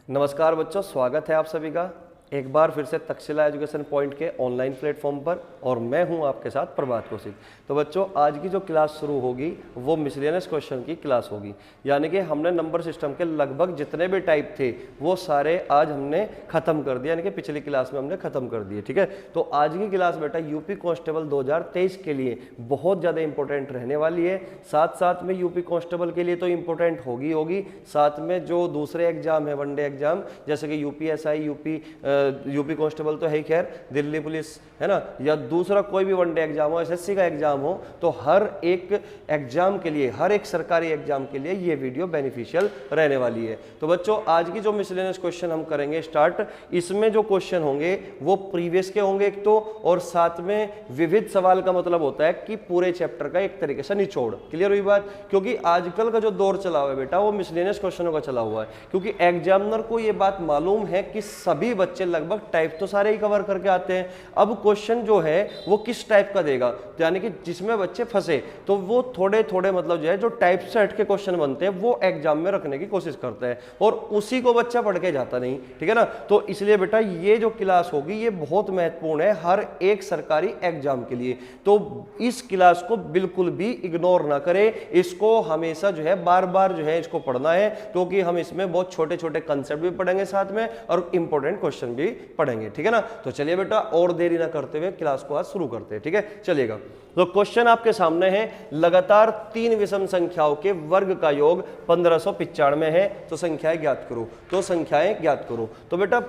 नमस्कार बच्चों, स्वागत है आप सभी का एक बार फिर से तक्षशिला एजुकेशन पॉइंट के ऑनलाइन प्लेटफॉर्म पर। और मैं हूं आपके साथ प्रभात कौशिक। तो बच्चों, आज की जो क्लास शुरू होगी वो मिसलेनियस क्वेश्चन की क्लास होगी। यानी कि हमने नंबर सिस्टम के लगभग जितने भी टाइप थे वो सारे आज हमने खत्म कर दिए, यानी कि पिछली क्लास में हमने खत्म कर दिए। ठीक है, तो आज की क्लास बेटा यूपी कांस्टेबल 2023 के लिए बहुत ज़्यादा इंपॉर्टेंट रहने वाली है। साथ साथ में यूपी कांस्टेबल के लिए तो इंपॉर्टेंट होगी, साथ में जो दूसरे एग्जाम है, वनडे एग्जाम, जैसे कि यूपीएसआई, यूपी कांस्टेबल तो है ही, खैर दिल्ली पुलिस है ना, या दूसरा कोई भी वनडे एग्जाम हो, एसएससी का एग्जाम हो, तो हर एक एग्जाम के लिए, हर एक सरकारी एग्जाम के लिए ये वीडियो बेनिफिशियल रहने वाली है। तो बच्चों, आज की जो मिसलेनियस क्वेश्चन हम करेंगे स्टार्ट, इसमें जो क्वेश्चन होंगे वो प्रीवियस के होंगे एक तो, और साथ में विविध सवाल का मतलब होता है कि पूरे चैप्टर का एक तरीके से निचोड़। क्लियर हुई बात? क्योंकि आजकल का जो दौर चला हुआ है बेटा वो मिसलेनियस क्वेश्चनों का चला हुआ है, क्योंकि एग्जामिनर को ये बात मालूम है कि सभी बच्चे लगभग टाइप तो सारे ही कवर करके आते हैं। अब क्वेश्चन जो है वो किस टाइप का देगा, तो यानी कि जिसमें बच्चे फंसे तो वो थोड़े थोड़े मतलब जो है जो टाइप से हट के क्वेश्चन बनते हैं वो एग्जाम में रखने की कोशिश करते हैं, और उसी को बच्चा पढ़ के जाता नहीं। ठीक है ना, तो इसलिए बेटा ये जो क्लास होगी ये बहुत महत्वपूर्ण है हर एक सरकारी एग्जाम के लिए। तो इस क्लास को बिल्कुल भी इग्नोर ना करें, इसको हमेशा जो है बार बार जो है इसको पढ़ना है, क्योंकि हम इसमें बहुत छोटे छोटे कंसेप्ट भी पढ़ेंगे साथ में और इंपॉर्टेंट क्वेश्चन भी पढ़ेंगे। ठीक है ना, तो चलिए बेटा और देरी ना करते हुए क्लास को आज शुरू करते हैं। ठीक है, चलिएगा। तो क्वेश्चन आपके सामने है, लगातार 3 विषम संख्याओं के वर्ग का योग 1595 है, तो संख्याएं ज्ञात करो। तो संख्याएं ज्ञात करो। तो बेटा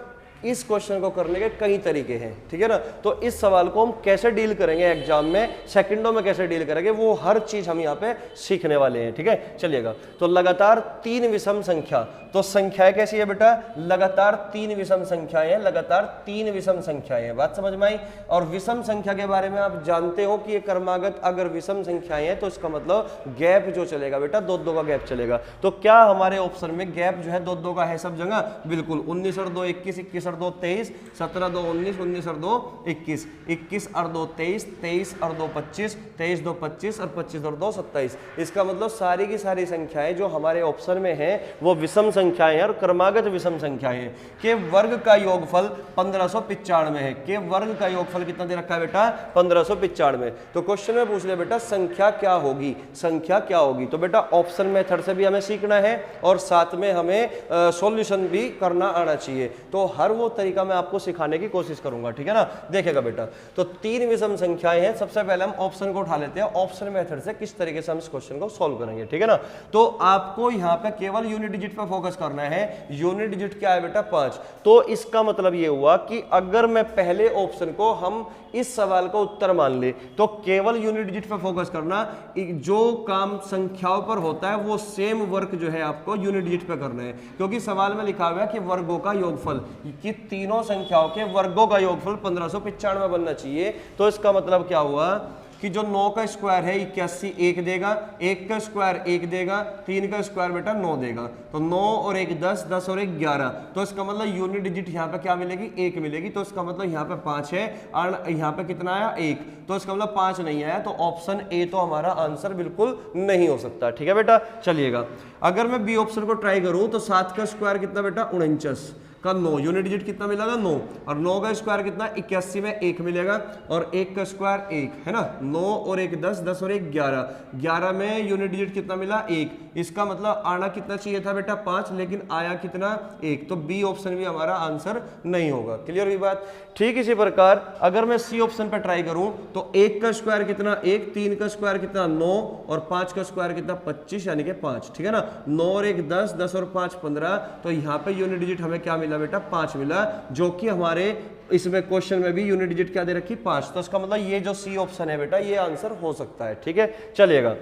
इस क्वेश्चन को करने के कई तरीके हैं। ठीक है ना, तो इस सवाल को हम कैसे डील करेंगे एग्जाम में, सेकंडों में कैसे डील करेंगे, वो हर चीज हम यहाँ पे सीखने वाले हैं। ठीक है, चलिएगा। तो लगातार 3 विषम संख्या, तो संख्याएं कैसी है बेटा? लगातार 3 विषम संख्याएं हैं, लगातार 3 विषम संख्याएं हैं। बात समझ में आई? और विषम संख्या के बारे में आप जानते हो कि ये क्रमागत अगर विषम संख्याएं हैं तो इसका मतलब गैप जो चलेगा बेटा 2-2 का गैप चलेगा। तो क्या हमारे ऑप्शन में गैप जो है 2-2 का है सब जगह? बिल्कुल। 19 और 2 21, 21 और 2 23, 17 2 19, 19 और 2 21, 21 और 2 23, 23 और 2 25, 23 2 25 और 25 और 2 27। इसका मतलब सारी की सारी संख्याएं जो हमारे ऑप्शन में है वो विषम संख्याएं हैं और क्रमागत विषम संख्याएं हैं। के वर्ग का योगफल 1595 है। के वर्ग का योगफल कितना दे रखा है बेटा? 1595। तो क्वेश्चन में पूछ ले बेटा संख्या क्या होगी, संख्या क्या होगी? तो बेटा ऑप्शन मेथड से भी हमें सीखना है और साथ में हमें सॉल्यूशन भी करना आना चाहिए। तो हर वो तरीका मैं आपको सिखाने की कोशिश करूंगा। ठीक है ना, देखिएगा बेटा। तो 3 विषम संख्याएं हैं। सबसे पहले हम ऑप्शन को उठा लेते हैं, ऑप्शन मेथड से किस तरीके से हम इस क्वेश्चन को सॉल्व करेंगे। ठीक है ना, तो आपको यहाँ पे केवल यूनिट डिजिट पे फोकस करना है। यूनिट डिजिट क्या है बेटा? 5। तो इसका मतलब ये हुआ कि अगर मैं पहले ऑप्शन को हम इस सवाल का उत्तर मान ले तो केवल यूनिट डिजिट पे फोकस करना, जो काम संख्याओं पर होता है वो सेम वर्क जो है आपको यूनिट डिजिट पे करना है, क्योंकि सवाल में लिखा हुआ है कि वर्गों का योगफल, कि तीनों संख्याओं के वर्गों का योगफल 1595 बनना चाहिए। तो इसका मतलब क्या हुआ कि जो 9 का स्क्वायर है 81 1 देगा, 1 का स्क्वायर 1 देगा, 3 का स्क्वायर बेटा 9 देगा। तो 9 और 1 10, 10 और 1 11। तो इसका मतलब यूनिट डिजिट यहाँ पे क्या मिलेगी? 1 मिलेगी। तो इसका मतलब यहाँ पे 5 है और यहाँ पे कितना आया? 1। तो इसका मतलब 5 नहीं आया, तो ऑप्शन ए तो हमारा आंसर बिल्कुल नहीं हो सकता। ठीक है बेटा, चलिएगा। अगर मैं बी ऑप्शन को ट्राई करूं तो 7 का स्क्वायर कितना बेटा? 49 का 9, यूनिट डिजिट कितना मिलेगा? 9। और 9 का स्क्वायर कितना? 81 में 1 मिलेगा, और 1 का स्क्वायर 1 है ना। 9 और 1 10, 10 और 1 11, 11 में यूनिट डिजिट कितना मिला? 1। इसका मतलब आना कितना चाहिए था बेटा? 5, लेकिन आया कितना? 1। तो बी ऑप्शन भी हमारा आंसर नहीं होगा। क्लियर हुई बात? ठीक इसी प्रकार अगर मैं सी ऑप्शन पर ट्राई करूं तो 1 का स्क्वायर कितना? 1, 3 का स्क्वायर कितना? 9, और 5 का स्क्वायर कितना? 25, यानी कि 5। ठीक है ना। 9 और 1 10, 10 और 5 15। तो यहाँ पे यूनिट डिजिट हमें क्या मिला बेटा? 5 मिला, जो कि हमारे इसमें क्वेश्चन में भी यूनिट डिजिट क्या दे रखी? 5। तो इसका मतलब ये जो सी ऑप्शन है बेटा ये आंसर हो सकता है। ठीक है, चलिएगा।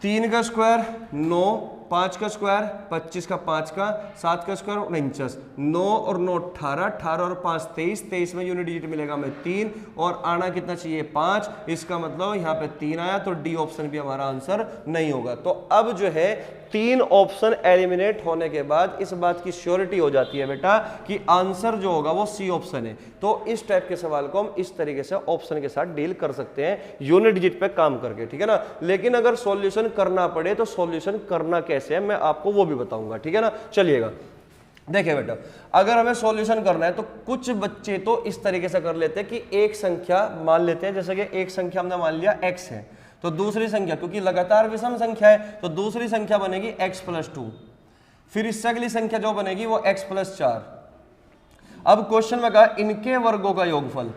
3 का स्क्वायर 9, 5 का स्क्वायर 25 का 5 का, 7 का स्क्वायर 49, 9 और 9 18, 18 और 5 23, 23 में यूनिट डिजिट मिलेगा हमें 3, और आना कितना चाहिए? 5। इसका मतलब यहाँ पे 3 आया, तो डी ऑप्शन भी हमारा आंसर नहीं होगा। तो अब जो है 3 ऑप्शन एलिमिनेट होने के बाद इस बात की श्योरिटी हो जाती है बेटा कि आंसर जो होगा वो सी ऑप्शन है। तो इस टाइप के सवाल को हम इस तरीके से ऑप्शन के साथ डील कर सकते हैं यूनिट डिजिट पे काम करके। ठीक है ना, लेकिन अगर सॉल्यूशन करना पड़े तो सॉल्यूशन करना कैसे है मैं आपको वो भी बताऊंगा। ठीक है ना, चलिएगा। देखिए बेटा, अगर हमें सॉल्यूशन करना है तो कुछ बच्चे तो इस तरीके से कर लेते हैं कि एक संख्या मान लेते हैं, जैसे कि एक संख्या हमने मान लिया x है, तो दूसरी संख्या, क्योंकि लगातार विषम संख्या है तो दूसरी संख्या बनेगी x+2, फिर इससे अगली संख्या जो बनेगी वो x+4। अब क्वेश्चन में कहा इनके वर्गों का योगफल,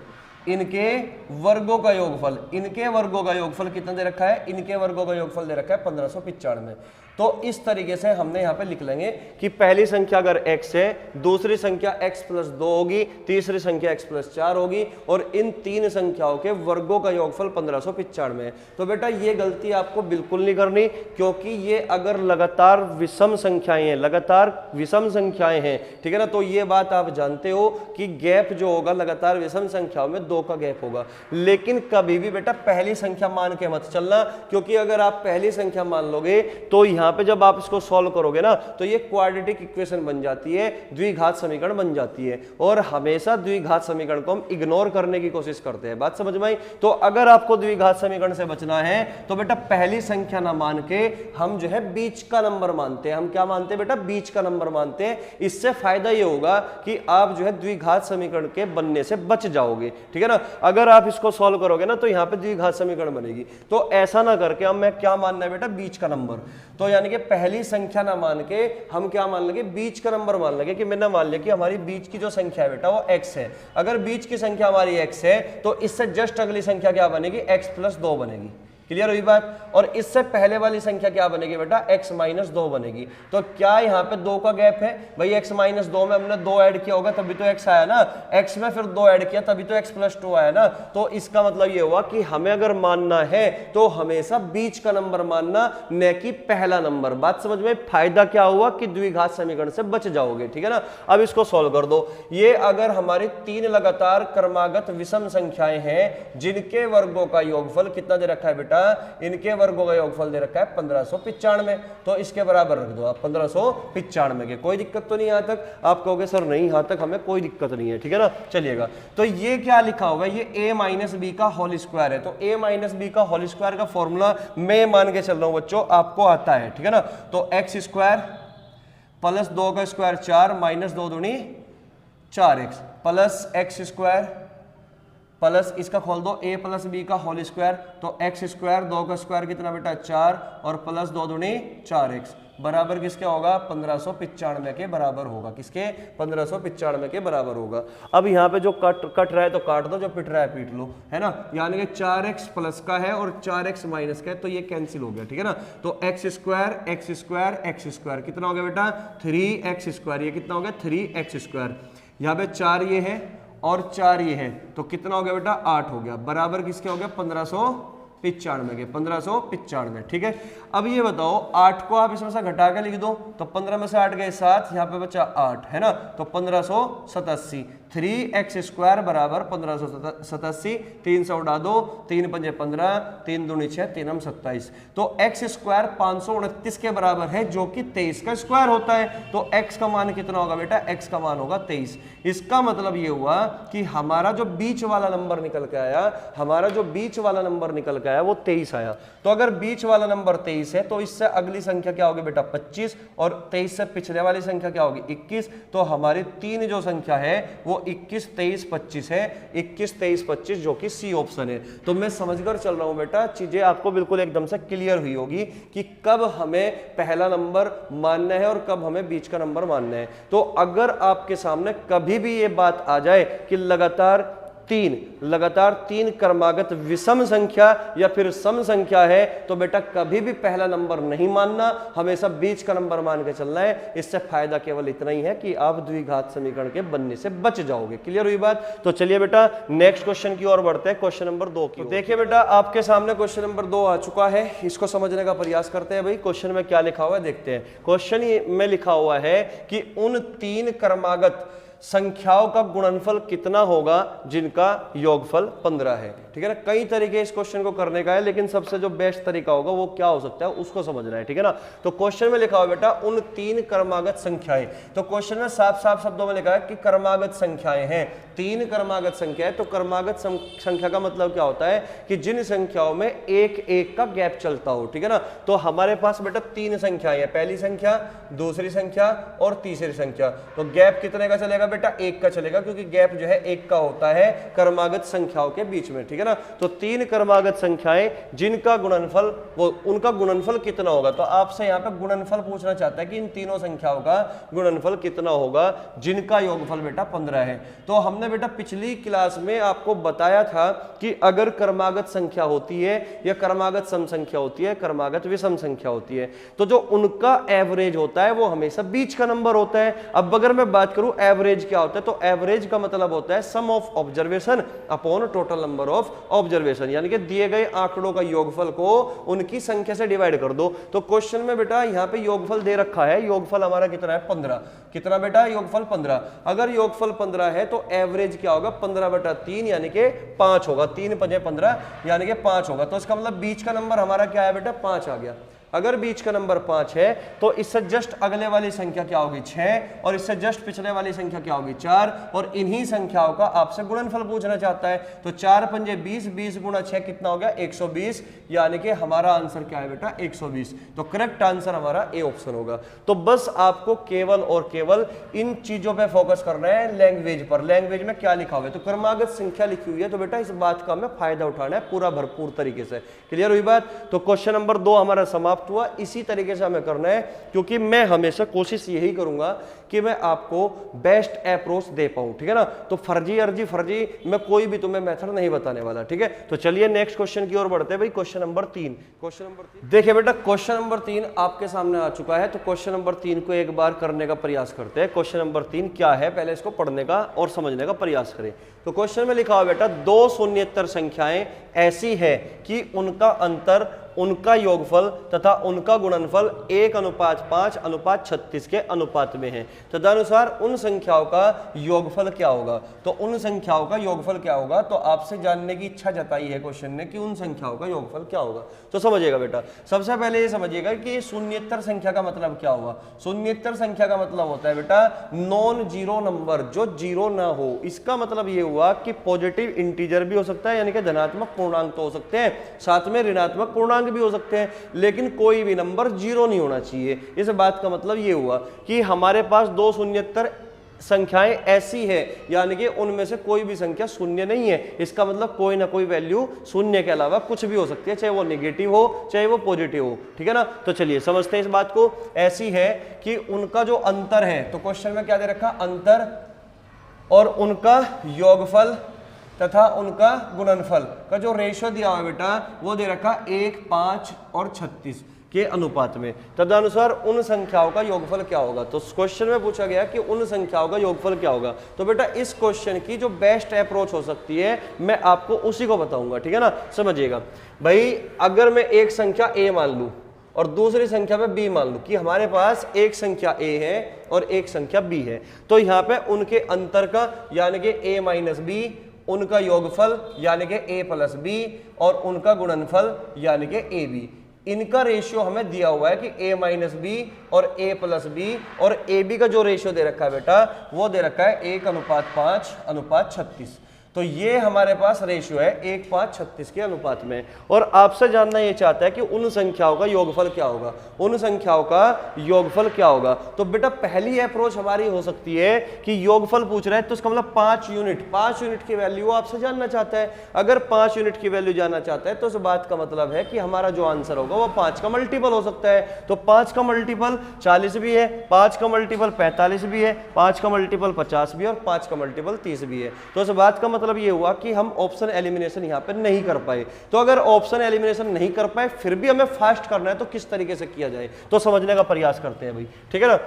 इनके वर्गों का योगफल, इनके वर्गों का योगफल कितना दे रखा है, इनके वर्गों का योगफल दे रखा है 1595। तो इस तरीके से हमने यहाँ पे लिख लेंगे कि पहली संख्या अगर x है, दूसरी संख्या x+2 होगी, तीसरी संख्या x+4 होगी, और इन तीन संख्याओं के वर्गों का योगफल 1595 है। तो बेटा ये गलती आपको बिल्कुल नहीं करनी, क्योंकि ये अगर लगातार विषम संख्याएं हैं, लगातार विषम संख्याएं हैं, ठीक है ना, तो ये बात आप जानते हो कि गैप जो होगा लगातार विषम संख्याओं में 2 का गैप होगा। लेकिन कभी भी बेटा पहली संख्या मान के मत चलना, क्योंकि अगर आप पहली संख्या मान लोगे तो यहाँ पे जब आप इसको सॉल्व करोगे ना तो ये क्वाड्रेटिक इक्वेशन बन जाती है, द्विघात समीकरण बन जाती है, और हमेशा द्विघात समीकरण को हम इग्नोर करने की कोशिश करते हैं। बात समझ में आई? तो अगर आपको द्विघात समीकरण से बचना है तो बेटा पहली संख्या ना मान के हम जो है बीच का नंबर मानते हैं। हम क्या मानते हैं बेटा? बीच का नंबर मानते हैं। इससे फायदा ये होगा कि आप जो है द्विघात समीकरण के बनने से बच जाओगे, ठीक है ना। अगर आप इसको सॉल्व करोगे ना तो यहाँ पे द्विघात समीकरण बनेगी। तो ऐसा ना करके हमें क्या मानना है बेटा? बीच का नंबर। तो यानी कि पहली संख्या ना मान के हम क्या मान लेंगे? बीच का नंबर मान लेंगे। कि मैंने मान लिया कि हमारी बीच की जो संख्या है बेटा वो x है। अगर बीच की संख्या हमारी x है तो इससे जस्ट अगली संख्या क्या बनेगी? x+2 बनेगी। क्लियर हुई बात? और इससे पहले वाली संख्या क्या बनेगी बेटा? x-2 बनेगी। तो क्या यहाँ पे 2 का गैप है भाई? x-2 में हमने 2 ऐड किया होगा तभी तो x आया ना, x में फिर 2 ऐड किया तभी तो x+2 आया ना। तो इसका मतलब ये हुआ कि हमें अगर मानना है तो हमेशा बीच का नंबर मानना, न कि पहला नंबर। बात समझ में? फायदा क्या हुआ कि द्विघात समीकरण से बच जाओगे, ठीक है ना। अब इसको सॉल्व कर दो। ये अगर हमारी 3 लगातार क्रमागत विषम संख्याएं हैं जिनके वर्गों का योगफल कितना दे रखा है बेटा? इनके वर्गों का योगफल दे रखा है 1595। तो इसके बराबर रख दो आप 1595 के। कोई दिक्कत तो नहीं यहाँ तक? आप कहोगे सर नहीं यहाँ तक हमें कोई दिक्कत नहीं है, ठीक है ना। चलिएगा, तो ये क्या लिखा हुआ है? ये a-b का होल स्क्वायर है। तो a-b का होल स्क्वायर का फॉर्मूला मैं मान के चल रहा हूं बच्चों आपको आता है, ठीक है ना। तो x स्क्वायर प्लस 2 का स्क्वायर 4 माइनस 2 दूनी 4x plus x square plus इसका खोल दो a प्लस b का होल स्क्वायर। तो x स्क्वायर 2 का स्क्वायर कितना बेटा? 4 और प्लस 2 दूनी 4x बराबर किसके होगा? 1595 के बराबर होगा। किसके? 1595 के बराबर होगा। अब यहाँ पे जो कट रहा है तो काट दो, जो पिट रहा है पीट लो, है ना। यानी कि 4x प्लस का है और 4x माइनस का है, तो ये कैंसिल हो गया, ठीक है ना। तो x स्क्वायर कितना हो गया बेटा? 3x square. ये कितना हो गया? 3x square. यहाँ पे 4 ये है और 4 ये है, तो कितना हो गया बेटा? 8 हो गया। बराबर किसके हो गया? 1595 के। 1595, ठीक है। अब ये बताओ 8 को आप इसमें से घटा के लिख दो, तो 15 में से 8 गए 7, यहाँ पे बचा 8, है ना। तो 1587। 3x स्क्वायर बराबर 1587। 3 से उड़ा दो, 3 पंजे 15, 3 दूनी 6, 3 हम 27। तो x स्क्वायर 529 के बराबर है, जो कि 23 का स्क्वायर होता है। तो x का मान कितना होगा बेटा? x का मान होगा 23। इसका मतलब ये हुआ कि हमारा जो बीच वाला नंबर निकल के आया, वो 23 आया। तो अगर बीच वाला नंबर 23 है तो इससे अगली संख्या क्या होगी बेटा? 25, और 23 से पिछले वाली संख्या क्या होगी? 21। तो हमारी 3 जो संख्या है वो 21, 23, 25 है। 21, 23, 25 जो कि सी ऑप्शन है। तो मैं समझकर चल रहा हूं बेटा, चीजें आपको बिल्कुल एकदम से क्लियर हुई होगी कि कब हमें पहला नंबर मानना है और कब हमें बीच का नंबर मानना है। तो अगर आपके सामने कभी भी ये बात आ जाए कि लगातार तीन क्रमागत विषम संख्या या फिर सम संख्या है, तो बेटा कभी भी पहला नंबर नहीं मानना, हमेशा बीच का नंबर मान के चलना है। इससे फायदा केवल इतना ही है कि आप द्विघात समीकरण के बनने से बच जाओगे। क्लियर हुई बात? तो चलिए बेटा नेक्स्ट क्वेश्चन की ओर बढ़ते हैं, क्वेश्चन नंबर 2 की। तो देखिए बेटा आपके सामने क्वेश्चन नंबर 2 आ चुका है। इसको समझने का प्रयास करते हैं। भाई क्वेश्चन में क्या लिखा हुआ है देखते हैं। क्वेश्चन में लिखा हुआ है कि उन 3 क्रमागत संख्याओं का गुणनफल कितना होगा जिनका योगफल 15 है। ठीक है ना। कई तरीके इस क्वेश्चन को करने का है, लेकिन सबसे जो बेस्ट तरीका होगा वो क्या हो सकता है उसको समझना है, ठीक है ना। तो क्वेश्चन में लिखा हुआ बेटा उन 3 क्रमागत संख्याएं, तो क्वेश्चन में साफ साफ शब्दों में लिखा है कि क्रमागत संख्याएं हैं, 3 क्रमागत संख्याएं। तो क्रमागत संख्या का मतलब क्या होता है कि जिन संख्याओं में एक एक का गैप चलता हो, ठीक है ना। तो हमारे पास बेटा 3 संख्याएं हैं, पहली संख्या, दूसरी संख्या और तीसरी संख्या। तो गैप कितने का चलेगा बेटा, 1 का चलेगा, क्योंकि गैप जो है 1 का होता है क्रमागत संख्याओं के बीच में, ठीक है ना। तो 3 क्रमागत संख्याएं जिनका गुणनफल, वो उनका गुणनफल कितना होगा। तो आपसे यहाँ पे गुणनफल पूछना चाहता है कि इन तीनों संख्याओं का गुणनफल कितना होगा जिनका योगफल बेटा 15 है। तो हमने बेटा पिछली क्लास में आपको बताया था कि अगर क्रमागत संख्या होती है या क्रमागत सम संख्या होती है, क्रमागत विषम संख्या होती है, तो जो उनका एवरेज होता है वो हमेशा बीच का नंबर होता है। अब अगर मैं बात करूं एवरेज क्या होता है, तो एवरेज का मतलब होता है sum of observation upon total number of observation, यानी कि दिए गए आंकड़ों का योगफल को उनकी संख्या से डिवाइड कर दो। तो क्वेश्चन में बेटा यहाँ पे योगफल दे रखा है, योगफल हमारा कितना है 15, कितना बेटा योगफल 15। अगर योगफल 15 है तो एवरेज क्या होगा 15/3 यानी कि 5 होगा, 3 × 5 = 15 यानी कि 5 होगा। तो इसका मतलब बीच का नंबर हमारा क्या है बेटा 5 आ गया। अगर बीच का नंबर 5 है तो इससे जस्ट अगले वाली संख्या क्या होगी 6, और इससे जस्ट पिछले वाली संख्या क्या होगी 4, और इन्हीं संख्याओं का आपसे गुणनफल पूछना चाहता है। तो 4 × 5 = 20, 20 × 6 कितना हो गया 120, यानी कि हमारा आंसर क्या है बेटा 120। तो करेक्ट आंसर हमारा ए ऑप्शन होगा। तो बस आपको केवल और केवल इन चीजों पे फोकस करना है, लैंग्वेज पर। लैंग्वेज में क्या लिखा हुआ है, तो क्रमागत संख्या लिखी हुई है, तो बेटा इस बात का हमें फायदा उठाना है पूरा भरपूर तरीके से। क्लियर हुई बात। तो क्वेश्चन नंबर 2 हमारा समाप्त हुआ। इसी तरीके से हमें करना है, क्योंकि मैं हमेशा कोशिश यही करूंगा कि मैं आपको बेस्ट अप्रोच दे पाऊं, ठीक है ना। तो फर्जी मैं कोई भी तुम्हें मेथड नहीं बताने वाला, ठीक है। तो चलिए नेक्स्ट क्वेश्चन की ओर बढ़ते हैं भाई। क्वेश्चन नंबर 3, देखिए बेटा क्वेश्चन नंबर 3 आपके सामने आ चुका है। तो क्वेश्चन नंबर 3 को एक बार करने का प्रयास करते हैं। क्वेश्चन नंबर 3 क्या है, पहले इसको पढ़ने का और समझने का प्रयास करें। तो क्वेश्चन में लिखा हुआ बेटा 2 शून्येतर संख्याएं ऐसी है कि उनका अंतर, उनका योगफल तथा उनका गुणनफल 1:5:36 के अनुपात में है। तदनुसार उन संख्याओं का योगफल क्या होगा। तो उन संख्याओं का योगफल क्या होगा, तो आपसे जानने की इच्छा जताई है क्वेश्चन ने कि उन संख्याओं का योगफल क्या होगा। तो समझिएगा बेटा, सबसे पहले ये समझिएगा कि शून्येतर संख्या का मतलब क्या हुआ। शून्येतर संख्या का मतलब होता है बेटा नॉन जीरो नंबर, जो जीरो ना हो। इसका मतलब ये हुआ कि पॉजिटिव इंटीजर भी हो सकता है, यानी कि धनात्मक पूर्णांक तो हो सकते हैं, साथ में ऋणात्मक पूर्णांक भी हो सकते हैं, लेकिन कोई भी नंबर जीरो नहीं होना चाहिए। इस बात का मतलब ये हुआ कि हमारे पास 2 शून्येतर संख्याएं ऐसी है, यानी कि उनमें से कोई भी संख्या शून्य नहीं है। इसका मतलब कोई ना कोई वैल्यू शून्य के अलावा कुछ भी हो सकती है, चाहे वो नेगेटिव हो चाहे वो पॉजिटिव हो, ठीक है ना। तो चलिए समझते हैं इस बात को। ऐसी है कि उनका जो अंतर है, तो क्वेश्चन में क्या दे रखा, अंतर और उनका योगफल तथा उनका गुणनफल का जो रेशियो दिया हुआ बेटा वो दे रखा 1, 5 और 36 के अनुपात में। तदनुसार उन संख्याओं का योगफल क्या होगा। तो क्वेश्चन में पूछा गया कि उन संख्याओं का योगफल क्या होगा। तो बेटा इस क्वेश्चन की जो बेस्ट अप्रोच हो सकती है मैं आपको उसी को बताऊंगा, ठीक है ना। समझिएगा भाई, अगर मैं एक संख्या a मान लूं और दूसरी संख्या में b मान लूं कि हमारे पास एक संख्या a है और एक संख्या b है, तो यहाँ पे उनके अंतर का यानी कि a - b, उनका योगफल यानी कि a+b और उनका गुणनफल यानी कि ab, इनका रेशियो हमें दिया हुआ है कि a - b और a+b, और ab का जो रेशियो दे रखा है बेटा वो दे रखा है 1:5:36। तो ये हमारे पास रेशियो है 1:5:36 के अनुपात में। और आपसे जानना ये चाहता है कि उन संख्याओं का योगफल क्या होगा, उन संख्याओं का योगफल क्या होगा। तो बेटा पहली अप्रोच हमारी हो सकती है कि योगफल पूछ रहा है, तो इसका मतलब 5 यूनिट की वैल्यू आपसे जानना चाहता है। अगर 5 यूनिट की वैल्यू जानना चाहता है तो इस बात का मतलब है कि हमारा जो आंसर होगा वो 5 का मल्टीपल हो सकता है। तो 5 का मल्टीपल 40 भी है, 5 का मल्टीपल 45 भी है, 5 का मल्टीपल 50 भी है और 5 का मल्टीपल 30 भी है। तो इस बात का मतलब ये हुआ कि हम ऑप्शन एलिमिनेशन यहां पे नहीं कर पाए। तो अगर ऑप्शन एलिमिनेशन नहीं कर पाए फिर भी हमें फास्ट करना है, तो किस तरीके से किया जाए, तो समझने का प्रयास करते हैं भाई, ठीक है ना।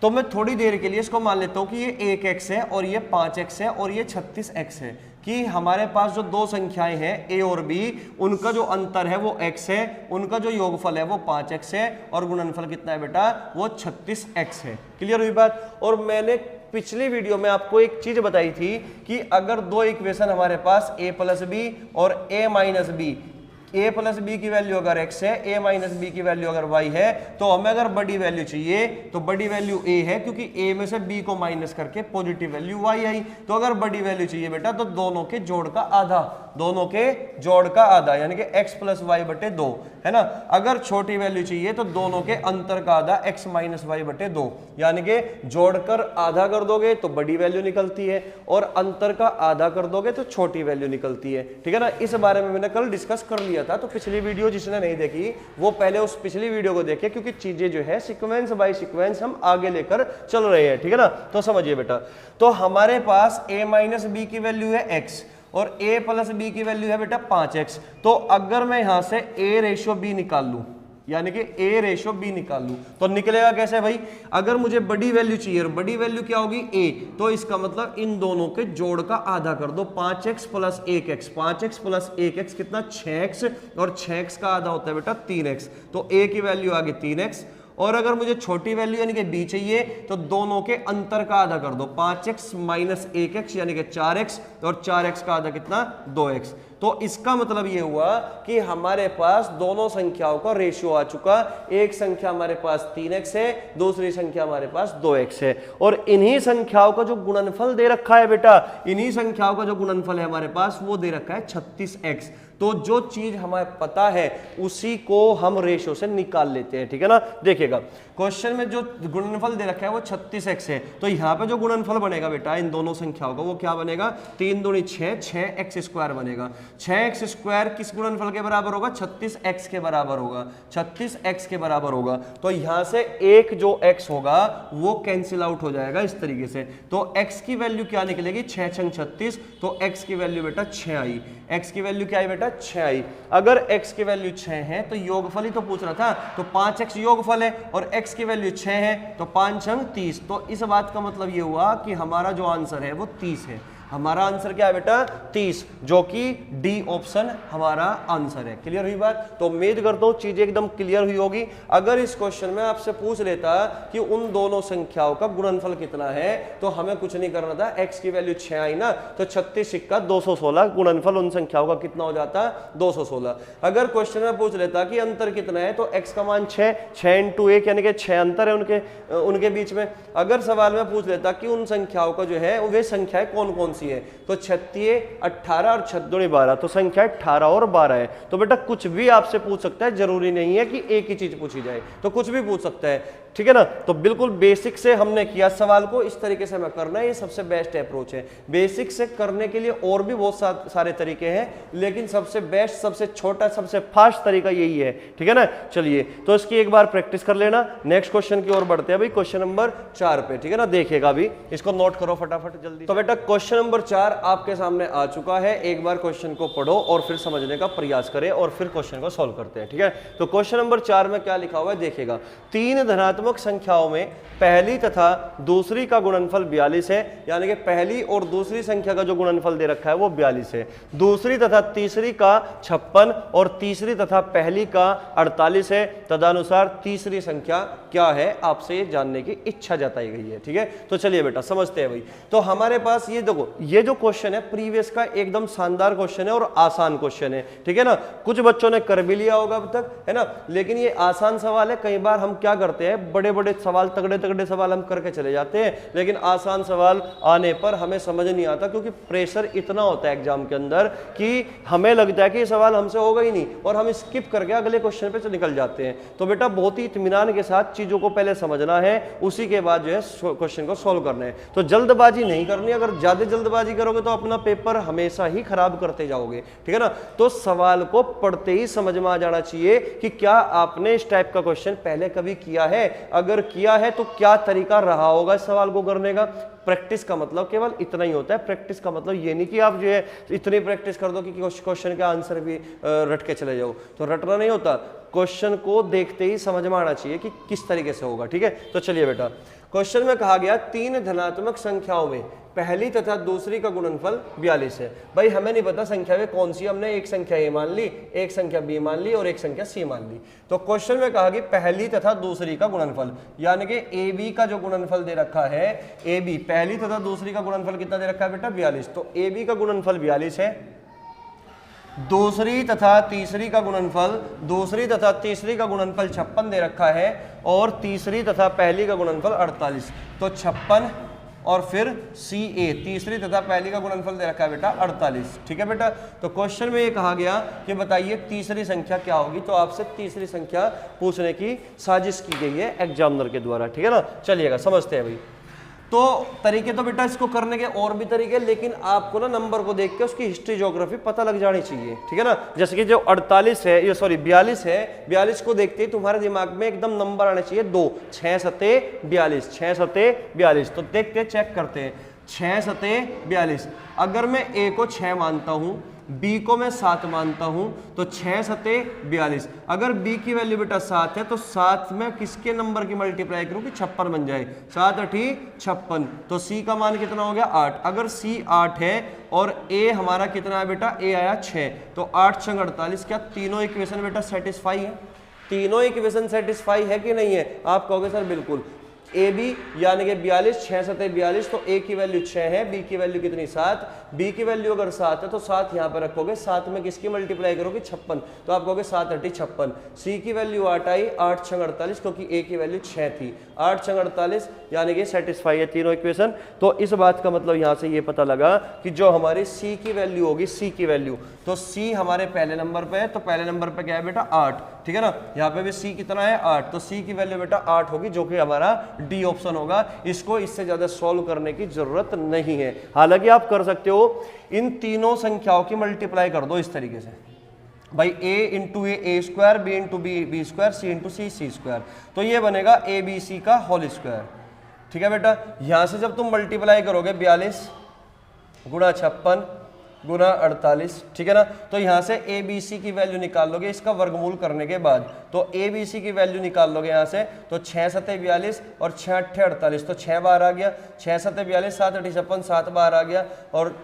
तो मैं थोड़ी देर के लिए इसको मान लेता हूं कि ये 1x है और ये 5x है और ये 36x है, कि हमारे पास जो दो संख्याएं हैं a और b, उनका जो अंतर है वो x है, उनका जो योगफल है वो 5x है और गुणनफल कितना है बेटा वो 36x है। क्लियर हुई बात। और मैंने पिछली वीडियो में आपको एक चीज बताई थी कि अगर दो इक्वेशन हमारे पास a प्लस बी और a minus B, a plus B की वैल्यू अगर x है, a माइनस बी की वैल्यू अगर y है, तो हमें अगर बड़ी वैल्यू चाहिए तो बड़ी वैल्यू a है, क्योंकि a में से b को माइनस करके पॉजिटिव वैल्यू y आई। तो अगर बड़ी वैल्यू चाहिए बेटा तो दोनों के जोड़ का आधा, दोनों के जोड़ का आधा यानी कि x प्लस वाई बटे 2, है ना। अगर छोटी वैल्यू चाहिए तो दोनों के अंतर का आधा x माइनस वाई बटे 2, यानी कि जोड़कर आधा कर दोगे तो बड़ी वैल्यू निकलती है और अंतर का आधा कर दोगे तो छोटी वैल्यू निकलती है, ठीक है ना। इस बारे में मैंने कल डिस्कस कर लिया था, तो पिछली वीडियो जिसने नहीं देखी वो पहले उस पिछली वीडियो को देखे, क्योंकि चीजें जो है सीक्वेंस बाय सीक्वेंस हम आगे लेकर चल रहे हैं, ठीक है ना। तो समझिए बेटा, तो हमारे पास a माइनस बी की वैल्यू है x और a प्लस बी की वैल्यू है बेटा 5x। तो अगर मैं यहां से a रेशो b निकाल लूं, यानी कि a रेशो b निकाल लूं, तो निकलेगा कैसे भाई? अगर मुझे बड़ी वैल्यू चाहिए और बड़ी वैल्यू क्या होगी a, तो इसका मतलब इन दोनों के जोड़ का आधा कर दो, 5x plus 1x, 5x plus 1x कितना 6x, और 6x का आधा होता है बेटा 3x, तो a की वैल्यू आ गई 3x। और अगर मुझे छोटी वैल्यू यानी कि b चाहिए तो दोनों के अंतर का आधा कर दो, 5x माइनस 1x यानी कि 4x, और 4x का आधा कितना 2x। तो इसका मतलब ये हुआ कि हमारे पास दोनों संख्याओं का रेशियो आ चुका, एक संख्या हमारे पास 3x है, दूसरी संख्या हमारे पास 2x है, और इन्हीं संख्याओं का जो गुणनफल दे रखा है बेटा, इन्हीं संख्याओं का जो गुणनफल है हमारे पास वो दे रखा है 36x। तो जो चीज हमें पता है उसी को हम रेशियो से निकाल लेते हैं, ठीक है ना। देखिएगा क्वेश्चन में जो गुणनफल दे रखा है वो 36x है, तो यहाँ पे जो गुणनफल बनेगा बेटा इन दोनों संख्याओं का वो क्या बनेगा? 3 दूनी 6, 6x स्क्वायर बनेगा। 6x स्क्वायर किस गुणनफल के बराबर होगा? 36x के बराबर होगा, 36x के बराबर होगा। तो यहाँ से एक जो x होगा वो कैंसिल आउट हो जाएगा इस तरीके से। तो x की वैल्यू क्या निकलेगी? 6 छंग 36, तो x की वैल्यू बेटा 6 आई। x की वैल्यू क्या आई बेटा? 6 आई। अगर x की वैल्यू 6 है तो योगफल ही तो पूछ रहा था, तो 5x योगफल है, और x की वैल्यू 6 है तो 5 छंग 30। तो इस बात का मतलब ये हुआ कि हमारा जो आंसर है वो 30 है। हमारा आंसर क्या है बेटा? 30, जो कि डी ऑप्शन हमारा आंसर है। क्लियर हुई बात? तो उम्मीद करता हूं चीजें एकदम क्लियर हुई होगी। अगर इस क्वेश्चन में आपसे पूछ लेता कि उन दोनों संख्याओं का गुणनफल कितना है, तो हमें कुछ नहीं करना था, x की वैल्यू 6 आई ना, तो 36 सिक्का 216, गुणनफल उन संख्याओं का कितना हो जाता? 216। अगर क्वेश्चन में पूछ लेता कि अंतर कितना है, तो x का मान 6, 6 इंटू 1 यानी कि 6 अंतर है उनके बीच में। अगर सवाल में पूछ लेता कि उन संख्याओं का जो है वे संख्याएं कौन कौन सी है, तो 36, 18 और 6 दूनी 12, तो संख्या 18 और 12 है। तो बेटा कुछ भी आपसे पूछ सकता है, जरूरी नहीं है कि एक ही चीज पूछी जाए, तो कुछ भी पूछ सकता है, ठीक है ना। तो बिल्कुल बेसिक से हमने किया सवाल को, इस तरीके से हमें करना है, ये सबसे बेस्ट अप्रोच है। बेसिक से करने के लिए और भी बहुत सारे तरीके हैं, लेकिन सबसे बेस्ट, सबसे छोटा, सबसे फास्ट तरीका यही है, ठीक है ना। चलिए तो इसकी एक बार प्रैक्टिस कर लेना। नेक्स्ट क्वेश्चन की ओर बढ़ते हैं भाई, क्वेश्चन नंबर 4 पे, ठीक है ना। देखिएगा अभी, इसको नोट करो फटाफट जल्दी। तो बेटा क्वेश्चन नंबर 4 आपके सामने आ चुका है। एक बार क्वेश्चन को पढ़ो और फिर समझने का प्रयास करें और फिर क्वेश्चन को सॉल्व करते हैं, ठीक है। तो क्वेश्चन नंबर 4 में क्या लिखा हुआ है देखिएगा, 3 धनात्मक संख्याओं में पहली तथा दूसरी का गुणनफल 42 है, यानी कि पहली और दूसरी संख्या का जो गुणनफल दे रखा है वो 42 है। दूसरी तथा तीसरी का 56 और तीसरी तथा पहली का 48 है। तदनुसार तीसरी संख्या क्या है, आपसे जानने की इच्छा जताई गई है, ठीक है। तो चलिए बेटा समझते हैं भाई। तो हमारे पास ये देखो, ये जो क्वेश्चन है प्रीवियस का एकदम शानदार क्वेश्चन है और आसान क्वेश्चन है, ठीक है ना। कुछ बच्चों ने कर भी लिया होगा अब तक, है ना, लेकिन ये आसान सवाल है। कई बार हम क्या करते हैं, बड़े बड़े सवाल, तगड़े तगड़े सवाल हम करके चले जाते हैं, लेकिन आसान सवाल आने पर हमें समझ नहीं आता, क्योंकि प्रेशर इतना होता है एग्जाम के अंदर कि हमें लगता है कि ये सवाल हमसे होगा ही नहीं, और हम स्किप करके अगले क्वेश्चन पे निकल जाते हैं। तो बेटा बहुत ही इत्मीनान के साथ चीजों को पहले समझना है, उसी के बाद जो है क्वेश्चन को सॉल्व करना है। तो जल्दबाजी नहीं करनी, अगर ज्यादा जल्दबाजी करोगे तो अपना पेपर हमेशा ही खराब करते जाओगे, ठीक है ना। तो सवाल को पढ़ते ही समझ में आ जाना चाहिए कि क्या आपने इस टाइप का क्वेश्चन पहले कभी किया है, अगर किया है तो क्या तरीका रहा होगा इस सवाल को करने का। प्रैक्टिस का मतलब केवल इतना ही होता है। प्रैक्टिस का मतलब ये नहीं कि आप जो है इतनी प्रैक्टिस कर दो कि क्वेश्चन का आंसर भी रट के चले जाओ, तो रटना नहीं होता। क्वेश्चन को देखते ही समझ में आना चाहिए कि किस तरीके से होगा, ठीक है। तो चलिए बेटा क्वेश्चन में कहा गया तीन धनात्मक संख्याओं में पहली तथा दूसरी का गुणनफल 42 है। भाई हमें नहीं पता संख्या में कौन सी, हमने एक संख्या ए मान ली, एक संख्या बी मान ली और एक संख्या सी मान ली। तो क्वेश्चन में कहा कि पहली तथा दूसरी का गुणनफल, यानी कि ए बी का जो गुणनफल दे रखा है, ए बी पहली तथा दूसरी का गुणनफल कितना दे रखा है बेटा 42। तो ए बी का गुणनफल 42 है, दूसरी तथा तीसरी का गुणनफल 56 दे रखा है और तीसरी तथा पहली का गुणनफल 48। तो 56 और फिर सी ए, तीसरी तथा पहली का गुणनफल दे रखा है बेटा 48। ठीक है बेटा। तो क्वेश्चन में ये कहा गया कि बताइए तीसरी संख्या क्या होगी। तो आपसे तीसरी संख्या पूछने की साजिश की गई है एग्जामिनर के द्वारा। ठीक है ना, चलिएगा समझते हैं भाई। तो तरीके तो बेटा इसको करने के और भी तरीके, लेकिन आपको ना नंबर को देख के उसकी हिस्ट्री ज्योग्राफी पता लग जानी चाहिए। ठीक है ना, जैसे कि जो 42 है, ये सॉरी 42 है, 42 को देखते ही तुम्हारे दिमाग में एकदम नंबर आने चाहिए 2, 6 सते 42, 6 सते 42। तो देखते चेक करते हैं, 6 सते 42। अगर मैं ए को 6 मानता हूं, बी को मैं 7 मानता हूं, तो 6 सते 42। अगर बी की वैल्यू बेटा 7 है तो 7 में किसके नंबर की मल्टीप्लाई करूं कि 56 बन जाए, 7 8 56। तो सी का मान कितना हो गया 8। अगर सी 8 है और ए हमारा कितना है बेटा, ए आया 6, तो 8 6 48। क्या तीनों इक्वेशन बेटा सेटिस्फाई है? तीनों इक्वेशन सेटिस्फाई है कि नहीं है? आप कहोगे सर बिल्कुल। ए बी यानी कि 42, 6 सते 42, तो ए की वैल्यू 6 है, बी की वैल्यू कितनी 7, बी की वैल्यू अगर 7 है तो 7 यहाँ पर रखोगे, 7 में किसकी मल्टीप्लाई करोगे 56, तो आप कहोगे 7 8 56। सी की वैल्यू 8 आई, 8 6 48, क्योंकि ए की वैल्यू 6 थी, 8 6 48 यानी कि सेटिस्फाई है तीनों इक्वेशन। तो इस बात का मतलब यहाँ से ये पता लगा कि जो हमारी सी की वैल्यू होगी, सी की वैल्यू, तो सी हमारे पहले नंबर पे है, तो पहले नंबर पे क्या है बेटा 8। ठीक है ना, यहाँ पे भी सी कितना है 8, तो सी की वैल्यू बेटा 8 होगी, जो कि हमारा डी ऑप्शन होगा। इसको इससे ज्यादा सॉल्व करने की जरूरत नहीं है। हालांकि आप कर सकते हो, इन तीनों संख्याओं की मल्टीप्लाई कर दो इस तरीके से, भाई a into A square, B into B square, C into C square, तो ये बनेगा ए बी सी का होल स्क्वायर। ठीक है बेटा, यहां से जब तुम मल्टीप्लाई करोगे 42 गुणा 56 गुना 48, ठीक है ना, तो यहां से ए बी सी की वैल्यू निकाल लोगे इसका वर्गमूल करने के बाद। तो ए बी सी की वैल्यू निकाल लोगे यहां से, तो 6 सते 42 और 6 8 48, तो 6 बार आ गया, 6 सते 42, 7 8 56, 7 बार आ गया और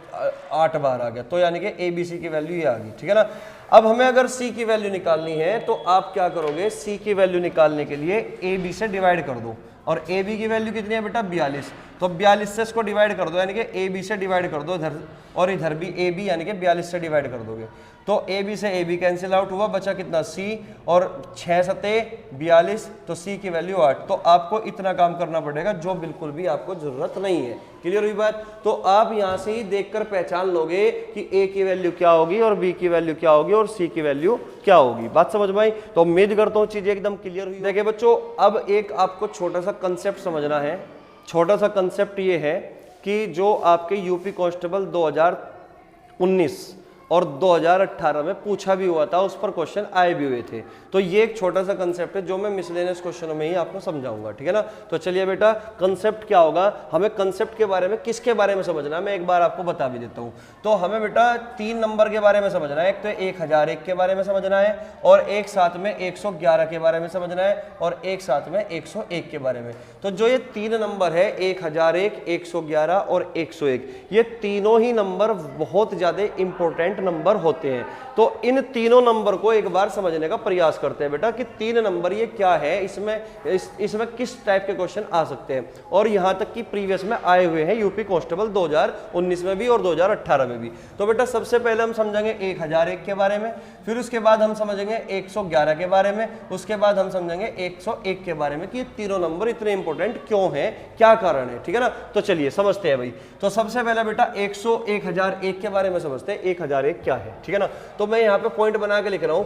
8 बार आ गया, तो यानी कि ए बी सी की वैल्यू ये आ गई। ठीक है ना। अब हमें अगर सी की वैल्यू निकालनी है तो आप क्या करोगे, सी की वैल्यू निकालने के लिए ए बी से डिवाइड कर दो, और ए बी की वैल्यू कितनी है बेटा 42, तो 42 से इसको डिवाइड कर दो, यानी कि ए बी से डिवाइड कर दो इधर, और इधर भी ए बी यानी कि 42 से डिवाइड कर दोगे, तो ए बी से ए बी कैंसिल आउट हुआ, बचा कितना सी, और 6 सते 42, तो सी की वैल्यू 8। तो आपको इतना काम करना पड़ेगा जो बिल्कुल भी आपको जरूरत नहीं है। क्लियर हुई बात? तो आप यहां से ही देखकर पहचान लोगे कि ए की वैल्यू क्या होगी और बी की वैल्यू क्या होगी और सी की वैल्यू क्या होगी। बात समझ में आई? तो उम्मीद करता हूं चीजें एकदम क्लियर हुई। देखिए बच्चों, अब एक आपको छोटा सा कंसेप्ट समझना है। छोटा सा कंसेप्ट ये है कि जो आपके यूपी कांस्टेबल 2019 और 2018 में पूछा भी हुआ था, उस पर क्वेश्चन आए भी हुए थे। तो ये एक छोटा सा कंसेप्ट है जो मैं मिसलेनियस क्वेश्चनों में ही आपको समझाऊंगा। ठीक है ना। तो चलिए बेटा, कंसेप्ट क्या होगा, हमें कंसेप्ट के बारे में, किसके बारे में समझना है, मैं एक बार आपको बता भी देता हूं। तो हमें बेटा 3 नंबर के बारे में समझना है। एक तो 1001 के बारे में समझना है, और एक साथ में 111 के बारे में समझना है, और एक साथ में 101 के बारे में। तो जो ये 3 नंबर है 1001, 111 और 101, ये तीनों ही नंबर बहुत ज्यादा इंपॉर्टेंट नंबर होते हैं। तो इन तीनों नंबर को एक बार समझने का प्रयास करते हैं बेटा कि 3 नंबर ये क्या है, इसमें किस टाइप के क्वेश्चन आ सकते हैं, और यहां तक कि प्रीवियस में आए हुए हैं यूपी कांस्टेबल 2019 में भी और 2018 में भी। तो बेटा सबसे पहले हम समझेंगे 1001 के बारे में, फिर उसके बाद हम समझेंगे 111 के बारे में, उसके बाद हम समझेंगे 101 के बारे में कि ये तीनों नंबर इतने इंपॉर्टेंट क्यों हैं, क्या कारण है। ठीक है ना। तो चलिए समझते हैं भाई। तो सबसे पहले बेटा 1001 के बारे में समझते हैं, 1001 क्या है। ठीक है ना। तो मैं यहाँ पे पॉइंट बना के लिख रहा हूं,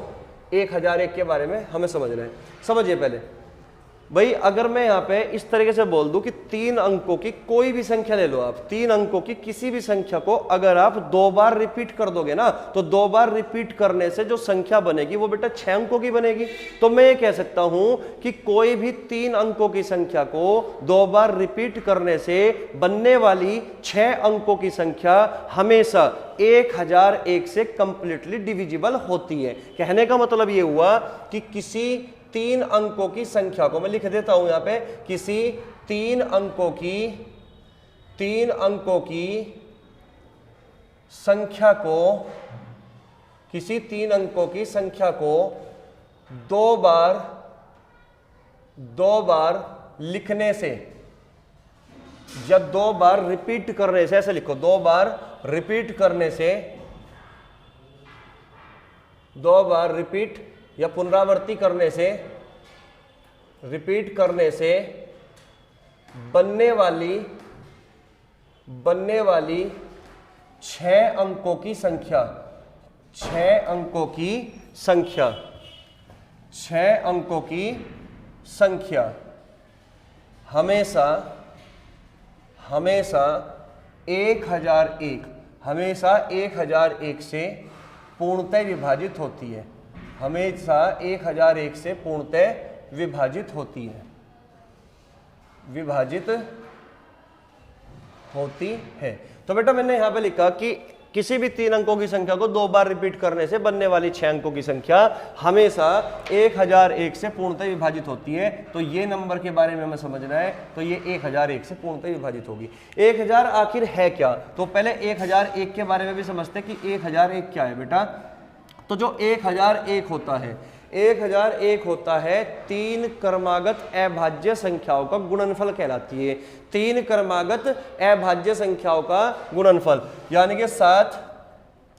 1001 के बारे में हमें समझना है। समझिए पहले भाई, अगर मैं यहाँ पे इस तरीके से बोल दूं कि 3 अंकों की कोई भी संख्या ले लो आप, 3 अंकों की किसी भी संख्या को अगर आप 2 बार रिपीट कर दोगे ना, तो 2 बार रिपीट करने से जो संख्या बनेगी वो बेटा 6 अंकों की बनेगी। तो मैं ये कह सकता हूं कि कोई भी 3 अंकों की संख्या को 2 बार रिपीट करने से बनने वाली 6 अंकों की संख्या हमेशा 1001 से कंप्लीटली डिविजिबल होती है। कहने का मतलब ये हुआ कि किसी 3 अंकों की संख्या को, मैं लिख देता हूं यहां पे, किसी तीन अंकों की संख्या को, किसी 3 अंकों की संख्या को दो बार लिखने से, या 2 बार रिपीट करने से, ऐसे लिखो, 2 बार रिपीट करने से, 2 बार रिपीट या पुनरावृत्ति करने से, रिपीट करने से बनने वाली 6 अंकों की संख्या, 6 अंकों की संख्या, 6 अंकों की संख्या हमेशा 1001 से पूर्णतः विभाजित होती है, हमेशा 1001 से पूर्णतः विभाजित होती है, विभाजित होती है। तो बेटा मैंने यहां पे लिखा कि किसी भी 3 अंकों की संख्या को 2 बार रिपीट करने से बनने वाली 6 अंकों की संख्या हमेशा 1001 से पूर्णतः विभाजित होती है। तो ये नंबर के बारे में हमें समझना है, तो ये 1001 से पूर्णतः विभाजित होगी। 1000 आखिर है क्या? तो पहले 1001 के बारे में भी समझते हैं कि 1001 क्या है बेटा। तो जो 1001 होता है, 1001 होता है 3 क्रमागत अभाज्य संख्याओं का गुणनफल कहलाती है। 3 क्रमागत अभाज्य संख्याओं का गुणनफल, यानी कि 7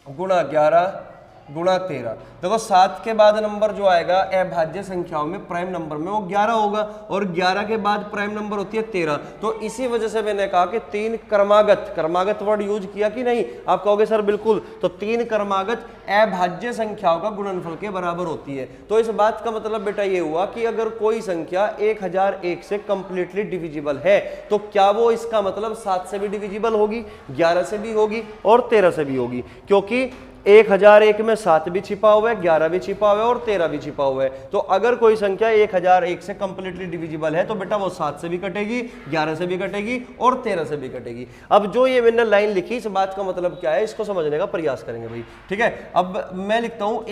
गुणा 11 गुणा 13। देखो 7 के बाद नंबर जो आएगा अभाज्य संख्याओं में, प्राइम नंबर में, वो 11 होगा, और 11 के बाद प्राइम नंबर होती है 13। तो इसी वजह से मैंने कहा कि 3 क्रमागत वर्ड यूज किया कि नहीं? आप कहोगे सर बिल्कुल। तो 3 क्रमागत अभाज्य संख्याओं का गुणनफल के बराबर होती है। तो इस बात का मतलब बेटा ये हुआ कि अगर कोई संख्या 1001 से कंप्लीटली डिविजिबल है, तो क्या वो इसका मतलब 7 से भी डिविजिबल होगी, 11 से भी होगी और 13 से भी होगी? क्योंकि 1001 में 7 भी छिपा हुआ है, 11 भी छिपा हुआ है और 13 भी छिपा हुआ है। तो अगर कोई संख्या 1001 से कंप्लीटली डिविजिबल है, तो बेटा वो 7 से भी कटेगी, 11 से भी कटेगी और 13 से भी कटेगी। अब जो ये मैंने लाइन लिखी, इस बात का मतलब क्या है, इसको समझने का प्रयास करेंगे भाई, ठीक है। अब मैं लिखता हूं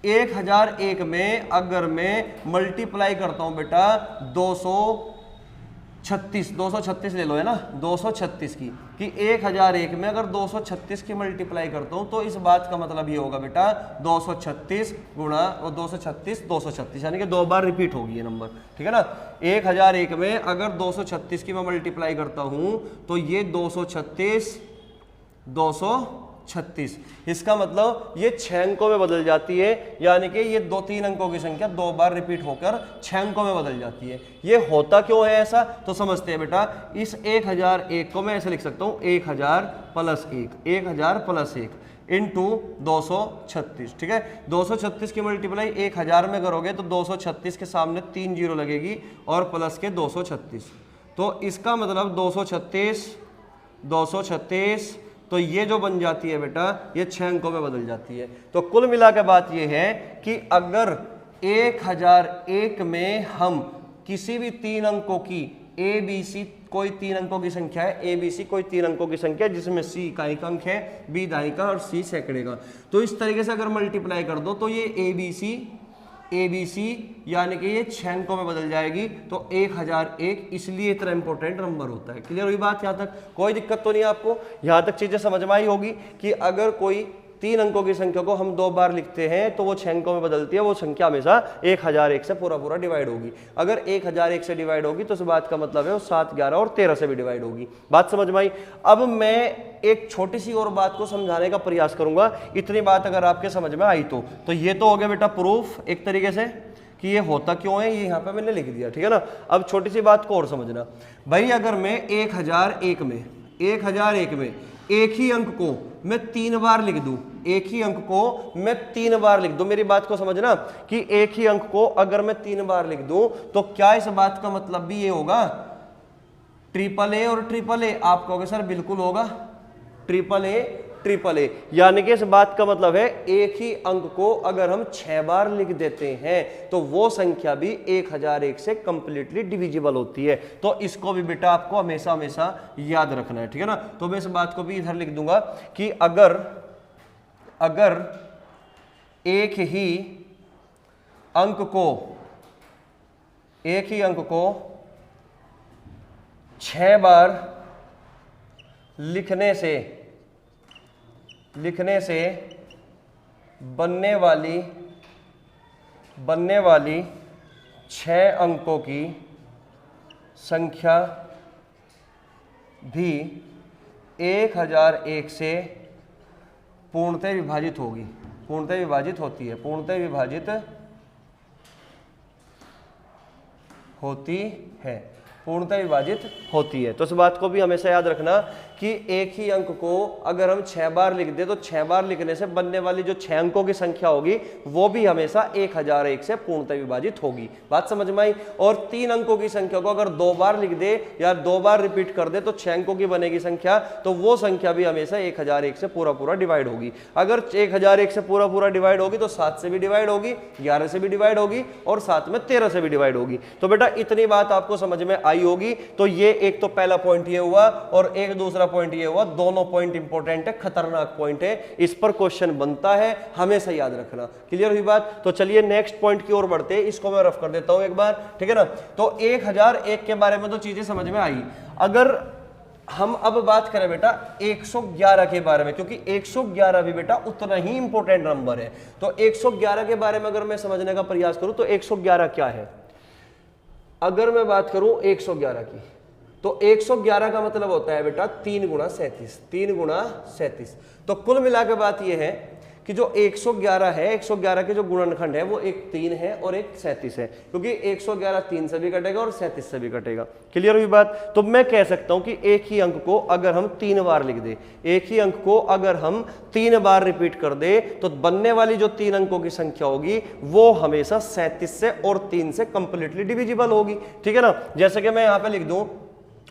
1001 में अगर मैं मल्टीप्लाई करता हूं बेटा 236 ले लो, है ना, 236 की, कि 1001 में अगर 236 की मल्टीप्लाई करता हूं, तो इस बात का मतलब ये होगा बेटा 236 गुणा 236, यानी कि 2 बार रिपीट होगी ये नंबर, ठीक है ना। 1001 में अगर 236 की मैं मल्टीप्लाई करता हूं, तो ये 236, इसका मतलब ये 6 अंकों में बदल जाती है, यानी कि ये 2-3 अंकों की संख्या 2 बार रिपीट होकर 6 अंकों में बदल जाती है। ये होता क्यों है ऐसा, तो समझते हैं बेटा। इस 1001 को मैं ऐसे लिख सकता हूं 1000 प्लस 1 इंटू 236, ठीक है। 236 की मल्टीप्लाई 1000 में करोगे तो 236 के सामने 3 जीरो लगेगी और प्लस के 236, तो इसका मतलब 236, तो ये जो बन जाती है बेटा, ये 6 अंकों में बदल जाती है। तो कुल मिला के बात ये है कि अगर 1001 में हम किसी भी 3 अंकों की ABC, कोई 3 अंकों की संख्या है ABC, कोई 3 अंकों की संख्या जिसमें C इकाई अंक है, B दहाई का और C सैकड़े का, तो इस तरीके से अगर मल्टीप्लाई कर दो तो ये ABC यानी कि ये 6 अंकों में बदल जाएगी। तो 1001 इसलिए इतना इंपॉर्टेंट नंबर होता है। क्लियर हुई बात? यहाँ तक कोई दिक्कत तो नहीं आपको? यहाँ तक चीजें समझ में आई होगी कि अगर कोई 3 अंकों की संख्या को हम 2 बार लिखते हैं तो वो 6 अंकों में बदलती है, वो संख्या हमेशा 1001 से पूरा डिवाइड होगी। अगर 1001 से डिवाइड होगी तो इस बात का मतलब है वो 7, 11 और 13 से भी डिवाइड होगी। बात समझ में आई? अब मैं एक छोटी सी और बात को समझाने का प्रयास करूंगा। इतनी बात अगर आपके समझ में आई तो ये तो हो गया बेटा प्रूफ एक तरीके से कि ये होता क्यों है, ये यहाँ पे मैंने लिख दिया, ठीक है ना। अब छोटी सी बात को और समझना भाई। अगर मैं 1001 में एक ही अंक को मैं 3 बार लिख दूं, मेरी बात को समझना कि एक ही अंक को अगर मैं 3 बार लिख दूं, तो क्या इस बात का मतलब भी ये होगा ट्रिपल ए और ट्रिपल ए? आप कहोगे सर बिल्कुल होगा, ट्रिपल ए, यानी कि इस बात का मतलब है एक ही अंक को अगर हम 6 बार लिख देते हैं तो वो संख्या भी 1001 से कंप्लीटली डिविजिबल होती है। तो इसको भी बेटा आपको हमेशा याद रखना है, ठीक है ना। तो मैं इस बात को भी इधर लिख दूंगा कि अगर एक ही अंक को 6 बार लिखने से बनने वाली 6 अंकों की संख्या भी 1001 से पूर्णतः विभाजित होगी, पूर्णतः विभाजित होती है, पूर्णतः विभाजित होती है, पूर्णतः विभाजित होती है। तो इस बात को भी हमेशा याद रखना कि एक ही अंक को अगर हम 6 बार लिख दे तो 6 बार लिखने से बनने वाली जो 6 अंकों की संख्या होगी वो भी हमेशा 1001 से पूर्णतः विभाजित होगी। बात समझ में आई। और 3 अंकों की संख्या को अगर 2 बार लिख दे या 2 बार रिपीट कर दे तो 6 अंकों की बनेगी संख्या, तो वो संख्या भी हमेशा 1001 से पूरा डिवाइड होगी। अगर 1001 से पूरा डिवाइड होगी तो 7 से भी डिवाइड होगी, 11 से भी डिवाइड होगी और साथ में 13 से भी डिवाइड होगी। तो बेटा इतनी बात आपको समझ में आई होगी। तो ये एक तो पहला पॉइंट ये हुआ और एक दूसरा पॉइंट ये हुआ, दोनों पॉइंट इंपॉर्टेंट है, खतरनाक पॉइंट है, इस पर क्वेश्चन बनता है, हमेशा याद रखना। क्लियर हुई बात। तो चलिए नेक्स्ट पॉइंट की ओर बढ़ते हैं, इसको मैं रफ कर देता हूं एक बार, ठीक है ना। तो 1001 के बारे में तो चीजें समझ में आई। अगर हम अब बात करें बेटा 111 के बारे में, क्योंकि 111 भी बेटा उतना ही इंपॉर्टेंट नंबर है। तो 111 के बारे में अगर मैं समझने का प्रयास करूं तो 111 क्या है। अगर मैं बात करूं 111 की, तो 111 का मतलब होता है बेटा 3 गुणा 37, 3 गुणा 37। तो कुल मिलाकर बात यह है कि जो 111 है, 111 के जो गुणनखंड है वो एक 3 है और एक 37 है, क्योंकि 111 3 से भी कटेगा और 37 से भी कटेगा। क्लियर हुई बात। तो मैं कह सकता हूं कि एक ही अंक को अगर हम 3 बार लिख दे, एक ही अंक को अगर हम 3 बार रिपीट कर दे तो बनने वाली जो 3 अंकों की संख्या होगी वो हमेशा 37 से और 3 से कंप्लीटली डिविजिबल होगी। ठीक है ना। जैसे कि मैं यहां पर लिख दूं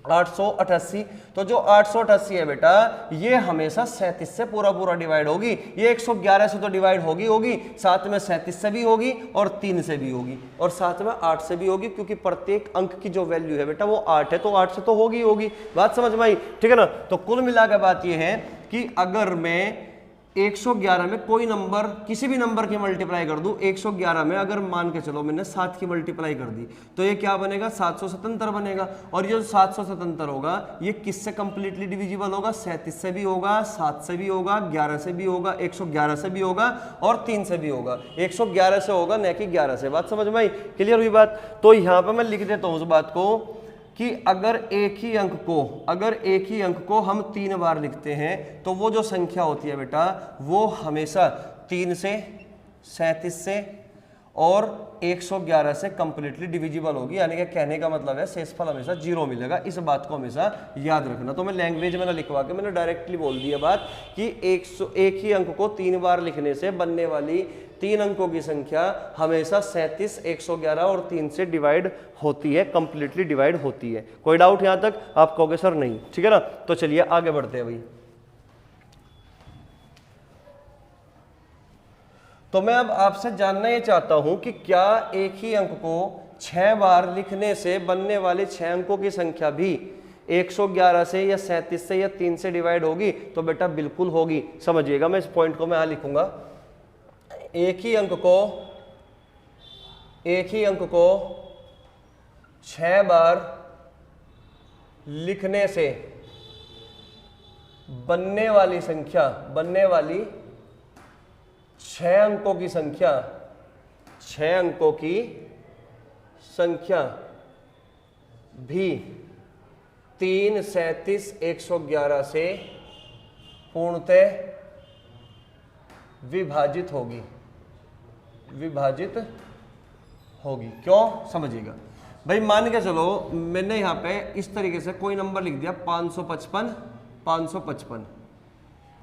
888, तो जो 888 है बेटा ये हमेशा 37 से पूरा डिवाइड होगी। ये 111 से तो डिवाइड होगी, साथ में 37 से भी होगी और 3 से भी होगी और साथ में 8 से भी होगी, क्योंकि प्रत्येक अंक की जो वैल्यू है बेटा वो 8 है, तो 8 से तो होगी। बात समझ में आई, ठीक है ना। तो कुल मिलाकर बात ये है कि अगर मैं 111 में कोई नंबर, किसी भी नंबर की मल्टीप्लाई कर दूं, 111 में अगर मान के चलो मैंने 7 की मल्टीप्लाई कर दी तो ये क्या बनेगा, 777 बनेगा। और ये जो 777 होगा ये किससे कंप्लीटली डिविजिबल होगा, 37 से भी होगा, 7 से भी होगा, 11 से भी होगा, 111 से भी होगा और 3 से भी होगा। 111 से होगा न कि 11 से। बात समझ में आई, क्लियर हुई बात। तो यहाँ पर मैं लिख देता हूँ उस बात को कि अगर एक ही अंक को हम 3 बार लिखते हैं तो वो जो संख्या होती है बेटा वो हमेशा 3 से, 37 से और 111 से कंप्लीटली डिविजिबल होगी। यानी कि कहने का मतलब है शेषफल हमेशा 0 मिलेगा। इस बात को हमेशा याद रखना। तो मैं लैंग्वेज में ना लिखवा के मैंने डायरेक्टली बोल दिया बात कि एक ही अंक को 3 बार लिखने से बनने वाली 3 अंकों की संख्या हमेशा 37, 111 और 3 से डिवाइड होती है, कंप्लीटली डिवाइड होती है। कोई डाउट यहां तक? आप कहोगे सर नहीं, ठीक है ना। तो चलिए आगे बढ़ते हैं भाई। तो मैं अब आपसे जानना ये चाहता हूं कि क्या एक ही अंक को 6 बार लिखने से बनने वाले 6 अंकों की संख्या भी 111 से या 37 से या 3 से डिवाइड होगी? तो बेटा बिल्कुल होगी। समझिएगा, मैं इस पॉइंट को मैं यहां लिखूंगा। एक ही अंक को 6 बार लिखने से बनने वाली 6 अंकों की संख्या भी 3, 37, 111 से पूर्णतः विभाजित होगी। क्यों? समझिएगा भाई। मान के चलो मैंने यहां पे इस तरीके से कोई नंबर लिख दिया 555,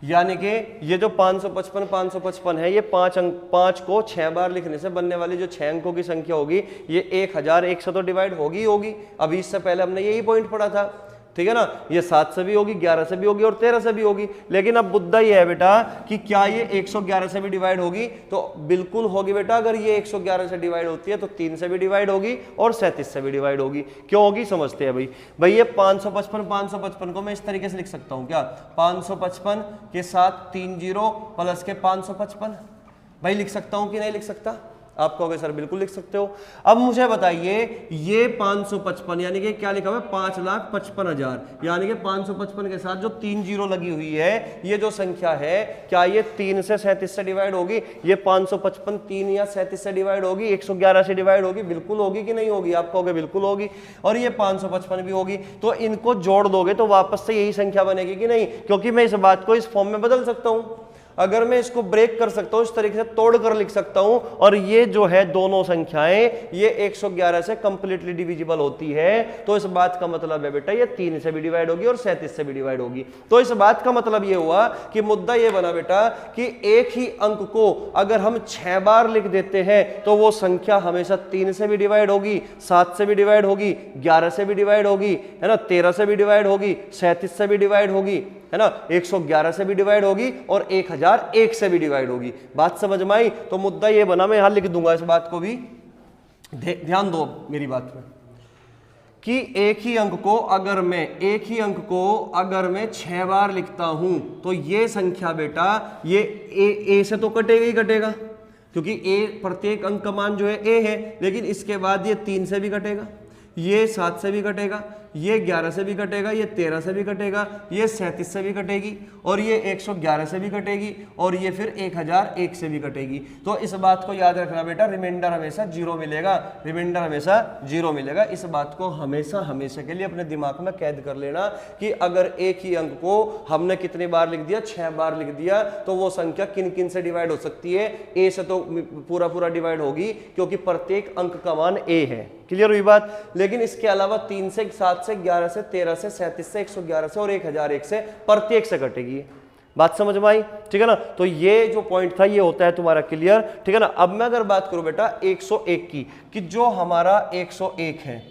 यानी कि ये जो 555 है ये 5 को 6 बार लिखने से बनने वाली जो 6 अंकों की संख्या होगी ये 1001 से तो डिवाइड होगी। अभी इससे पहले हमने यही पॉइंट पढ़ा था, ठीक है ना। ये 7 से भी होगी, 11 से भी होगी और 13 से भी होगी। लेकिन अब मुद्दा ये है बेटा कि क्या ये 111 से भी डिवाइड होगी? तो बिल्कुल होगी बेटा। अगर ये 111 से डिवाइड होती है तो 3 से भी डिवाइड होगी और 37 से भी डिवाइड होगी। क्यों होगी समझते हैं भाई। ये 555 को मैं इस तरीके से लिख सकता हूं क्या, 555 के साथ 3 0 प्लस के 555 भाई लिख सकता हूं कि नहीं लिख सकता? आप कहोगे सर बिल्कुल लिख सकते हो। अब मुझे बताइए ये 555 यानी कि क्या लिखा हुआ है 5,55,000 यानी कि 555 के साथ जो 3 जीरो लगी हुई है ये जो संख्या है क्या ये 3 से 37 से डिवाइड होगी? ये 555 3 या 37 से डिवाइड होगी, 111 से डिवाइड होगी? बिल्कुल होगी कि नहीं होगी? आप कहोगे बिल्कुल होगी। और ये 555 भी होगी। तो इनको जोड़ दोगे तो वापस से यही संख्या बनेगी कि नहीं? क्योंकि मैं इस बात को इस फॉर्म में बदल सकता हूं। अगर मैं इसको ब्रेक कर सकता हूं, इस तरीके से तोड़ कर लिख सकता हूं, और ये जो है दोनों संख्याएं ये 111 से कंप्लीटली डिविजिबल होती है, तो इस बात का मतलब है बेटा ये 3 से भी डिवाइड होगी और 37 से भी डिवाइड होगी। तो इस बात का मतलब ये हुआ कि मुद्दा ये बना बेटा कि एक ही अंक को अगर हम 6 बार लिख देते हैं तो वो संख्या हमेशा 3 से भी डिवाइड होगी, 7 से भी डिवाइड होगी, 11 से भी डिवाइड होगी, है ना, 13 से भी डिवाइड होगी, 37 से भी डिवाइड होगी, है ना, 111 से भी डिवाइड होगी और 1001 से भी डिवाइड होगी। बात समझ में आई? तो मुद्दा ये बना, मैं यहां लिख दूंगा इस बात को भी, ध्यान दो मेरी बात में, कि एक ही अंक को अगर मैं 6 बार लिखता हूं तो ये संख्या बेटा ये ए से तो कटेगा ही कटेगा, क्योंकि ए प्रत्येक अंक का मान जो है ए है, लेकिन इसके बाद ये 3 से भी कटेगा, ये 7 से भी कटेगा, ये 11 से भी कटेगा, ये 13 से भी कटेगा, ये 37 से भी कटेगी, और ये 111 से भी कटेगी, और ये फिर 1001 से भी कटेगी। तो इस बात को याद रखना बेटा, रिमाइंडर हमेशा 0 मिलेगा, रिमाइंडर हमेशा 0 मिलेगा। इस बात को हमेशा हमेशा के लिए अपने दिमाग में कैद कर लेना कि अगर एक ही अंक को हमने कितनी बार लिख दिया, 6 बार लिख दिया, तो वो संख्या किन किन से डिवाइड हो सकती है? ए से तो पूरा पूरा डिवाइड होगी, क्योंकि प्रत्येक अंक का मान ए है। क्लियर हुई बात? लेकिन इसके अलावा 3 से, 7 से, 11 से, 13 से, 37 से, 111 से और 1001 से, प्रत्येक से कटेगी। बात समझ में आई? ठीक है ना। तो ये जो पॉइंट था ये होता है तुम्हारा क्लियर। ठीक है ना। अब मैं अगर बात करूं बेटा 101 की, कि जो हमारा 101 है,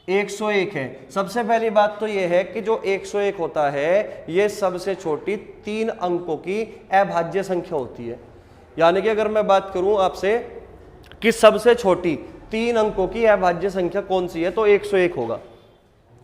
101 है, सबसे पहली बात तो ये है कि जो 101 होता है ये सबसे छोटी 3 अंकों की अभाज्य संख्या होती है। यानी कि अगर मैं बात करूं आपसे कि सबसे छोटी 3 अंकों की अभाज्य संख्या कौन सी है, तो 101 होगा।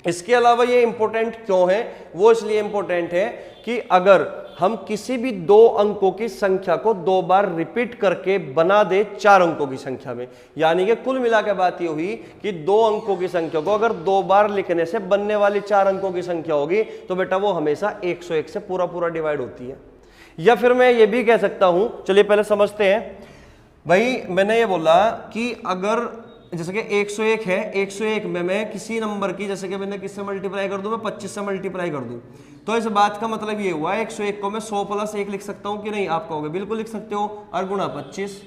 इसके अलावा ये इंपॉर्टेंट क्यों है? वो इसलिए इंपॉर्टेंट है कि अगर हम किसी भी 2 अंकों की संख्या को 2 बार रिपीट करके बना दे 4 अंकों की संख्या में, यानी कि कुल मिला के बात ये हुई कि 2 अंकों की संख्या को अगर 2 बार लिखने से बनने वाली 4 अंकों की संख्या होगी, तो बेटा वो हमेशा 101 से पूरा पूरा डिवाइड होती है। या फिर मैं ये भी कह सकता हूं, चलिए पहले समझते हैं भाई। मैंने ये बोला कि अगर जैसे कि 101 है, 101 में मैं किसी नंबर की, जैसे कि मैंने किससे मल्टीप्लाई कर दूं, मैं 25 से मल्टीप्लाई कर दूं, तो इस बात का मतलब ये हुआ 101 को मैं 100 + 1 लिख सकता हूं कि नहीं? आप कहोगे बिल्कुल लिख सकते हो। और गुणा 25,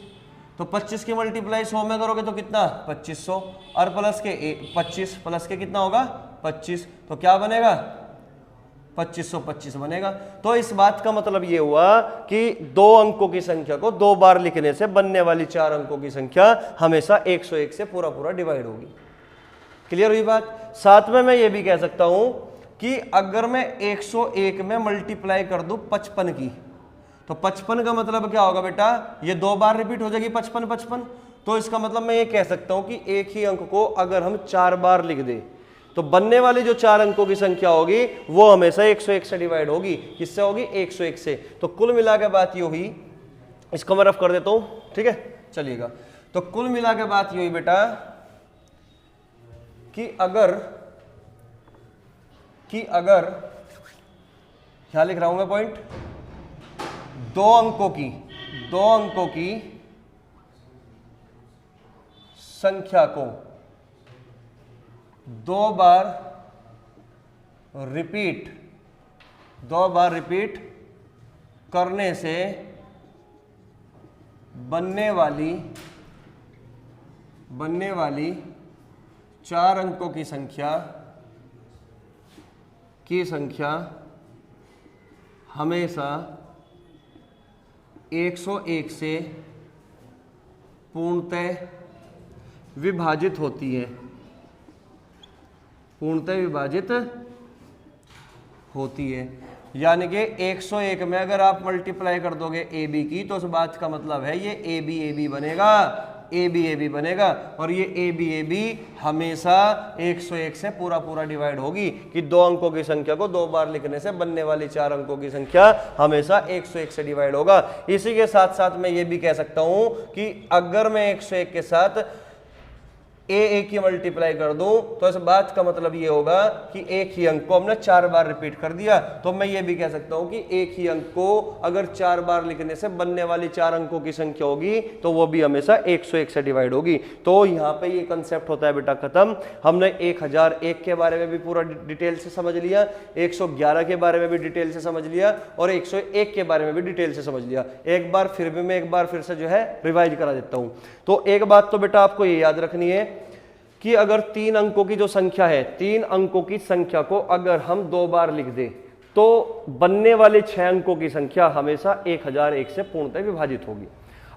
तो 25 की मल्टीप्लाई 100 में करोगे तो कितना? 2500, और प्लस के 25 प्लस के कितना होगा? 25, तो क्या बनेगा? 2525 बनेगा। तो इस बात का मतलब ये हुआ कि 2 अंकों की संख्या को 2 बार लिखने से बनने वाली 4 अंकों की संख्या हमेशा 101 से पूरा पूरा डिवाइड होगी। क्लियर हुई बात? साथ में मैं ये भी कह सकता हूं कि अगर मैं 101 में मल्टीप्लाई कर दूं 55 की, तो 55 का मतलब क्या होगा बेटा? ये 2 बार रिपीट हो जाएगी 55 55। तो इसका मतलब मैं ये कह सकता हूं कि एक ही अंक को अगर हम 4 बार लिख दें तो बनने वाली जो 4 अंकों की संख्या होगी वो हमेशा 101 से डिवाइड होगी। किससे होगी? 101 से। तो कुल मिला के बात ये हुई, इसको मैं रफ कर देता हूं, ठीक है, चलिएगा। तो कुल मिला के बात ये हुई बेटा कि अगर क्या लिख रहा हूं मैं पॉइंट, 2 अंकों की संख्या को 2 बार रिपीट करने से बनने वाली 4 अंकों की संख्या हमेशा 101 से पूर्णतः विभाजित होती है, यानी कि 101 में अगर आप मल्टीप्लाई कर दोगे ए बी की, तो उस बात का मतलब है ये ए बी बनेगा, ए बी बनेगा और ये ए बी हमेशा 101 से पूरा पूरा डिवाइड होगी कि 2 अंकों की संख्या को 2 बार लिखने से बनने वाली 4 अंकों की संख्या हमेशा 101 से डिवाइड होगा। इसी के साथ साथ मैं ये भी कह सकता हूं कि अगर मैं 101 के साथ ए की मल्टीप्लाई कर दूं तो इस बात का मतलब ये होगा कि एक ही अंक को हमने 4 बार रिपीट कर दिया। तो मैं ये भी कह सकता हूं कि एक ही अंक को अगर 4 बार लिखने से बनने वाली 4 अंकों की संख्या होगी तो वो भी हमेशा 101 से डिवाइड होगी। तो यहाँ पे ये कंसेप्ट होता है बेटा खत्म। हमने 1001 के बारे में भी पूरा डिटेल से समझ लिया, 111 के बारे में भी डिटेल से समझ लिया और 101 के बारे में भी डिटेल से समझ लिया। एक बार फिर से जो है रिवाइज करा देता हूं। तो एक बात तो बेटा आपको ये याद रखनी है कि अगर 3 अंकों की जो संख्या है, 3 अंकों की संख्या को अगर हम 2 बार लिख दें तो बनने वाले 6 अंकों की संख्या हमेशा 1001 से पूर्णतः विभाजित होगी।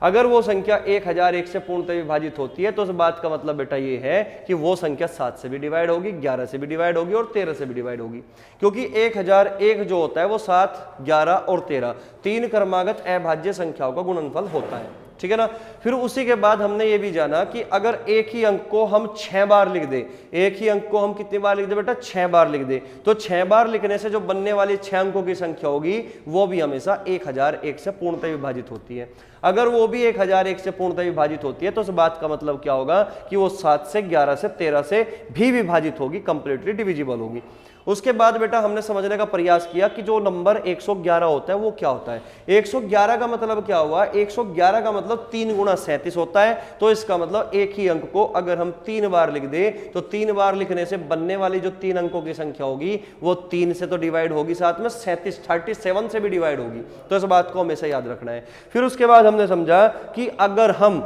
अगर वो संख्या 1001 से पूर्णतः विभाजित होती है तो इस बात का मतलब बेटा ये है कि वो संख्या 7 से भी डिवाइड होगी, 11 से भी डिवाइड होगी और 13 से भी डिवाइड होगी, क्योंकि 1001 जो होता है वो 7, 11 और 13 3 क्रमागत अभाज्य संख्याओं का गुणनफल होता है। ठीक है ना। फिर उसी के बाद हमने ये भी जाना कि अगर एक ही अंक को हम 6 बार लिख दें, एक ही अंक को हम कितनी बार लिख दें बेटा, 6 बार लिख दें, तो 6 बार लिखने से जो बनने वाली 6 अंकों की संख्या होगी वो भी हमेशा 1001 से पूर्णतः विभाजित होती है। अगर वो भी 1001 से पूर्णतः विभाजित होती है तो इस बात का मतलब क्या होगा कि वो 7 से 11 से 13 से भी विभाजित होगी, कंप्लीटली डिविजिबल होगी। उसके बाद बेटा हमने समझने का प्रयास किया कि जो नंबर 111 होता है वो क्या होता है। 111 का मतलब क्या हुआ, 111 का मतलब 3 गुणा 37 होता है। तो इसका मतलब एक ही अंक को अगर हम 3 बार लिख दें तो 3 बार लिखने से बनने वाली जो 3 अंकों की संख्या होगी वो 3 से तो डिवाइड होगी, साथ में 37 से भी डिवाइड होगी। तो इस बात को हमेशा याद रखना है। फिर उसके बाद हमने समझा कि अगर हम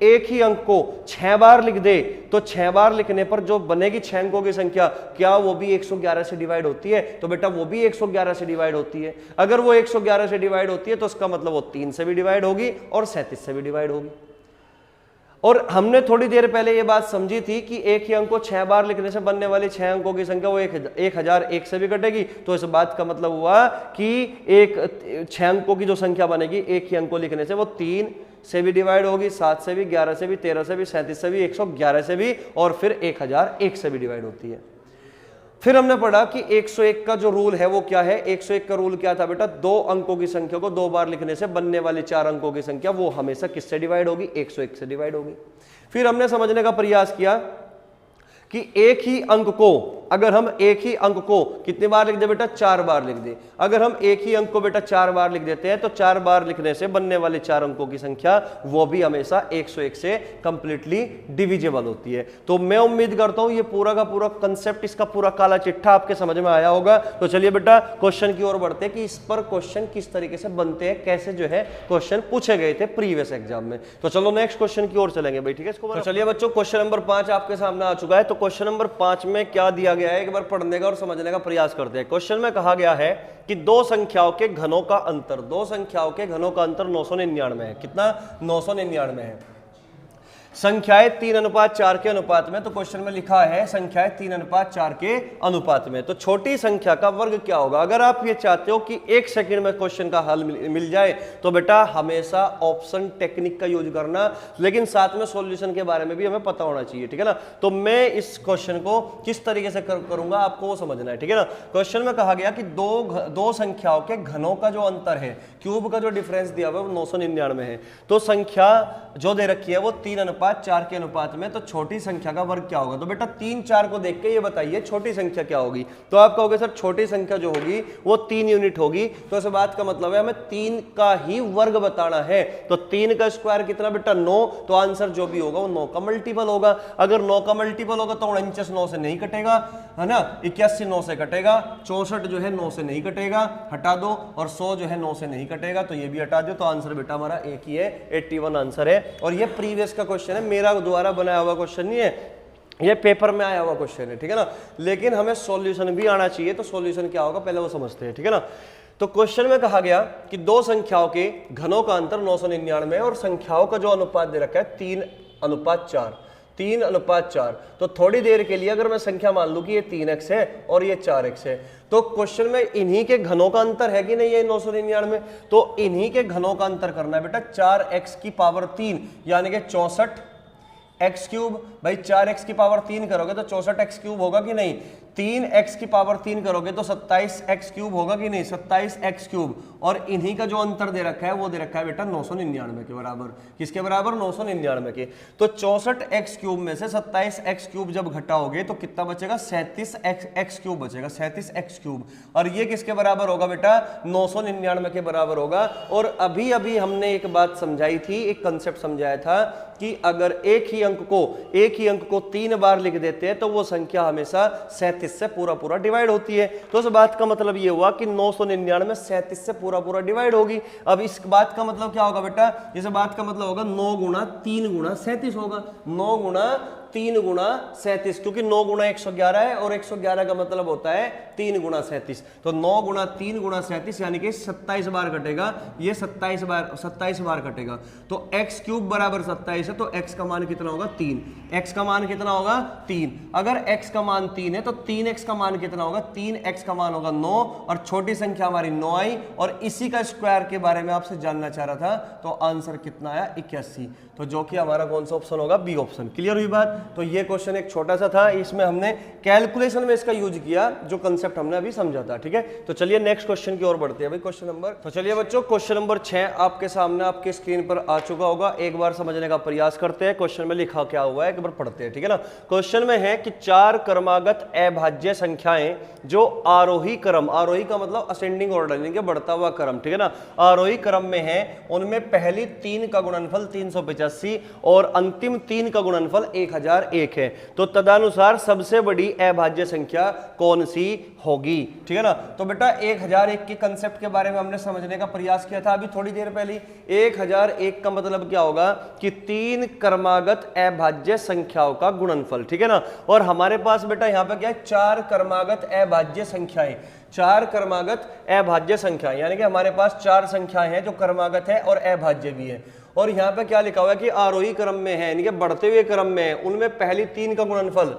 एक ही अंक को 6 बार लिख दे तो 6 बार लिखने पर जो बनेगी 6 अंकों की संख्या क्या वो भी 111 से डिवाइड होती है, तो बेटा वो भी 111 से डिवाइड होती है। अगर वो 111 से डिवाइड होती है तो उसका मतलब वो 3 से भी डिवाइड होगी और 37 से भी डिवाइड होगी। और हमने थोड़ी देर पहले ये बात समझी थी कि एक ही अंक को 6 बार लिखने से बनने वाली 6 अंकों की संख्या वो 1001 से भी कटेगी। तो इस बात का मतलब हुआ कि एक 6 अंकों की जो संख्या बनेगी एक ही अंक को लिखने से वो 3 से भी डिवाइड होगी, 7 से भी, 11 से भी, 13 से भी, 37 से भी, 111 से भी और फिर 1001 से भी डिवाइड होती है। फिर हमने पढ़ा कि 101 का जो रूल है वो क्या है। 101 का रूल क्या था बेटा, 2 अंकों की संख्या को 2 बार लिखने से बनने वाली 4 अंकों की संख्या वो हमेशा किससे डिवाइड होगी, 101 से डिवाइड होगी। फिर हमने समझने का प्रयास किया कि एक ही अंक को अगर हम एक ही अंक को कितनी बार लिख दे बेटा, 4 बार लिख दे। अगर हम एक ही अंक को बेटा 4 बार लिख देते हैं तो 4 बार लिखने से बनने वाले 4 अंकों की संख्या वो भी हमेशा 101 से कंप्लीटली डिविजिबल होती है। तो मैं उम्मीद करता हूं ये पूरा का पूरा कंसेप्ट, इसका पूरा काला चिट्ठा आपके समझ में आया होगा। तो चलिए बेटा क्वेश्चन की ओर बढ़ते हैं कि इस पर क्वेश्चन किस तरीके से बनते हैं, कैसे जो है क्वेश्चन पूछे गए थे प्रीवियस एग्जाम में। तो चलो नेक्स्ट क्वेश्चन की ओर चलेंगे भाई, ठीक है। तो चलिए बच्चों क्वेश्चन नंबर 5 आपके सामने आ चुका है। तो क्वेश्चन नंबर 5 में क्या दिया गया है एक बार पढ़ने का और समझने का प्रयास करते हैं। क्वेश्चन में कहा गया है कि 2 संख्याओं के घनों का अंतर, 2 संख्याओं के घनों का अंतर 999 है। कितना, 999 है। संख्याएं 3:4 के अनुपात में, तो क्वेश्चन में लिखा है संख्याएं 3:4 के अनुपात में। तो छोटी संख्या का वर्ग क्या होगा। अगर आप ये चाहते हो कि 1 सेकंड में क्वेश्चन का हल मिल जाए तो बेटा हमेशा ऑप्शन टेक्निक का यूज करना, लेकिन साथ में सॉल्यूशन के बारे में भी हमें पता होना चाहिए, ठीक है ना। तो मैं इस क्वेश्चन को किस तरीके से करूंगा आपको वो समझना है, ठीक है ना। क्वेश्चन में कहा गया कि दो संख्याओं के घनों का जो अंतर है, क्यूब का जो डिफरेंस दिया हुआ है वो 999 है। तो संख्या जो दे रखी है वो 3:4 के अनुपात में, तो छोटी संख्या का वर्ग क्या होगा। तो बेटा 3, 4 को देख के ये बताइए छोटी संख्या क्या होगी। तो आप कहोगे सर छोटी संख्या जो होगी वो 3 यूनिट होगी। तो इस बात का मतलब है हमें 3 का ही वर्ग बताना है। तो 3 का स्क्वायर कितना बेटा, 9। तो आंसर जो भी होगा वो 9 का मल्टीपल होगा। अगर 9 का मल्टीपल होगा तो 49 9 से नहीं कटेगा, है ना। 81 9 से कटेगा, 64 जो है 9 से नहीं कटेगा, हटा दो, और 100 जो है 9 से नहीं कटेगा, तो ये भी हटा दो। तो आंसर बेटा हमारा एक ही है, 81 आंसर है। और ये प्रीवियस का क्वेश्चन है, मेरा द्वारा बनाया हुआ क्वेश्चन नहीं है, ये पेपर में आया हुआ क्वेश्चन है, ठीक है ना। लेकिन हमें सॉल्यूशन भी आना चाहिए। तो सॉल्यूशन क्या होगा पहले वो समझते हैं, ठीक है ना। तो क्वेश्चन में कहा गया कि 2 संख्याओं के घनों का अंतर 999 है और संख्याओं का जो अनुपात दे रखा है 3:4, 3:4। तो थोड़ी देर के लिए अगर मैं संख्या मान लूं कि ये 3x है और ये 4x है, तो क्वेश्चन में इन्हीं के घनों का अंतर है कि नहीं है 999 में। तो इन्हीं के घनों का अंतर करना है बेटा। 4x की पावर 3 यानी कि 64 एक्स क्यूब, भाई 4x की पावर 3 करोगे तो 64x क्यूब होगा कि नहीं, 3x की पावर 3 करोगे तो 27x क्यूब होगा कि नहीं, 27x क्यूब। और इन्हीं का जो अंतर दे रखा है वो दे रखा है बेटा 999 के बराबर। किसके बराबर, 999 के। तो 64x क्यूब में से 27x क्यूब जब घटाओगे तो कितना बचेगा, 37x क्यूब बचेगा, 37x क्यूब। और ये किसके बराबर होगा बेटा, 999 के बराबर होगा। और अभी अभी हमने एक बात समझाई थी, एक कंसेप्ट समझाया था कि अगर एक ही अंक को 3 बार लिख देते हैं तो वो संख्या हमेशा 37 से पूरा डिवाइड होती है। तो इस बात का मतलब ये हुआ कि 999 37 से पूरा डिवाइड होगी। अब इस बात का मतलब क्या होगा बेटा, इस बात का मतलब होगा 9 गुणा 3 गुणा 37 होगा, 9 गुणा 3 गुणा 37, क्योंकि 9 गुणा 111 है और 111 का मतलब होता है 3 गुणा 37। तो 9 गुणा 3 गुणा 37 यानी कि 27 बार कटेगा, ये 27 बार कटेगा। तो x क्यूब बराबर 27 है, तो x का मान कितना होगा, 3। x का मान कितना होगा, 3। अगर x का मान 3 है तो 3x का मान कितना होगा, 3x का मान होगा 9, और छोटी संख्या हमारी 9 आई। और इसी का स्क्वायर के बारे में आपसे जानना चाह रहा था, तो आंसर कितना आया, 81। तो जो कि हमारा कौन सा ऑप्शन होगा, बी ऑप्शन। क्लियर हुई बात। तो ये क्वेश्चन एक छोटा सा था, इसमें हमने कैलकुलेशन में इसका यूज किया जो कंसेप्ट हमने अभी समझा था। ठीक है, तो चलिए नेक्स्ट क्वेश्चन की ओर बढ़ते हैं भाई। क्वेश्चन नंबर, तो चलिए बच्चों क्वेश्चन नंबर 6 आपके सामने आपके स्क्रीन पर आ चुका होगा। एक बार समझने का प्रयास करते हैं, क्वेश्चन में लिखा क्या हुआ है एक बार पढ़ते हैं। ठीक है ना, क्वेश्चन में है कि 4 क्रमागत अभाज्य संख्याएं जो आरोही क्रम, आरोही का मतलब असेंडिंग ऑर्डर यानी कि बढ़ता हुआ क्रम, ठीक है ना, आरोही क्रम में है, उनमें पहली 3 का गुणनफल 385 और अंतिम 3 का गुणनफल 1001 है। तो तदनुसार सबसे बड़ी अभाज्य संख्या कौन सी होगी। ठीक है ना, तो बेटा 1001 के कंसेप्ट के बारे में हमने समझने का प्रयास किया था अभी थोड़ी देर पहले। 1001 का मतलब क्या होगा कि 3 क्रमागत अभाज्य संख्याओं का गुणनफल। ठीक है ना, और हमारे पास बेटा यहाँ पे क्या है, 4 क्रमागत अभाज्य संख्याएं, 4 क्रमागत अभाज्य संख्याएं, यानी कि हमारे पास 4 संख्याएं हैं जो क्रमागत है और अभाज्य भी है। और यहाँ पे क्या लिखा हुआ है कि आरोही क्रम में है, यानी कि बढ़ते हुए क्रम में है, उनमें पहली 3 का गुणनफल,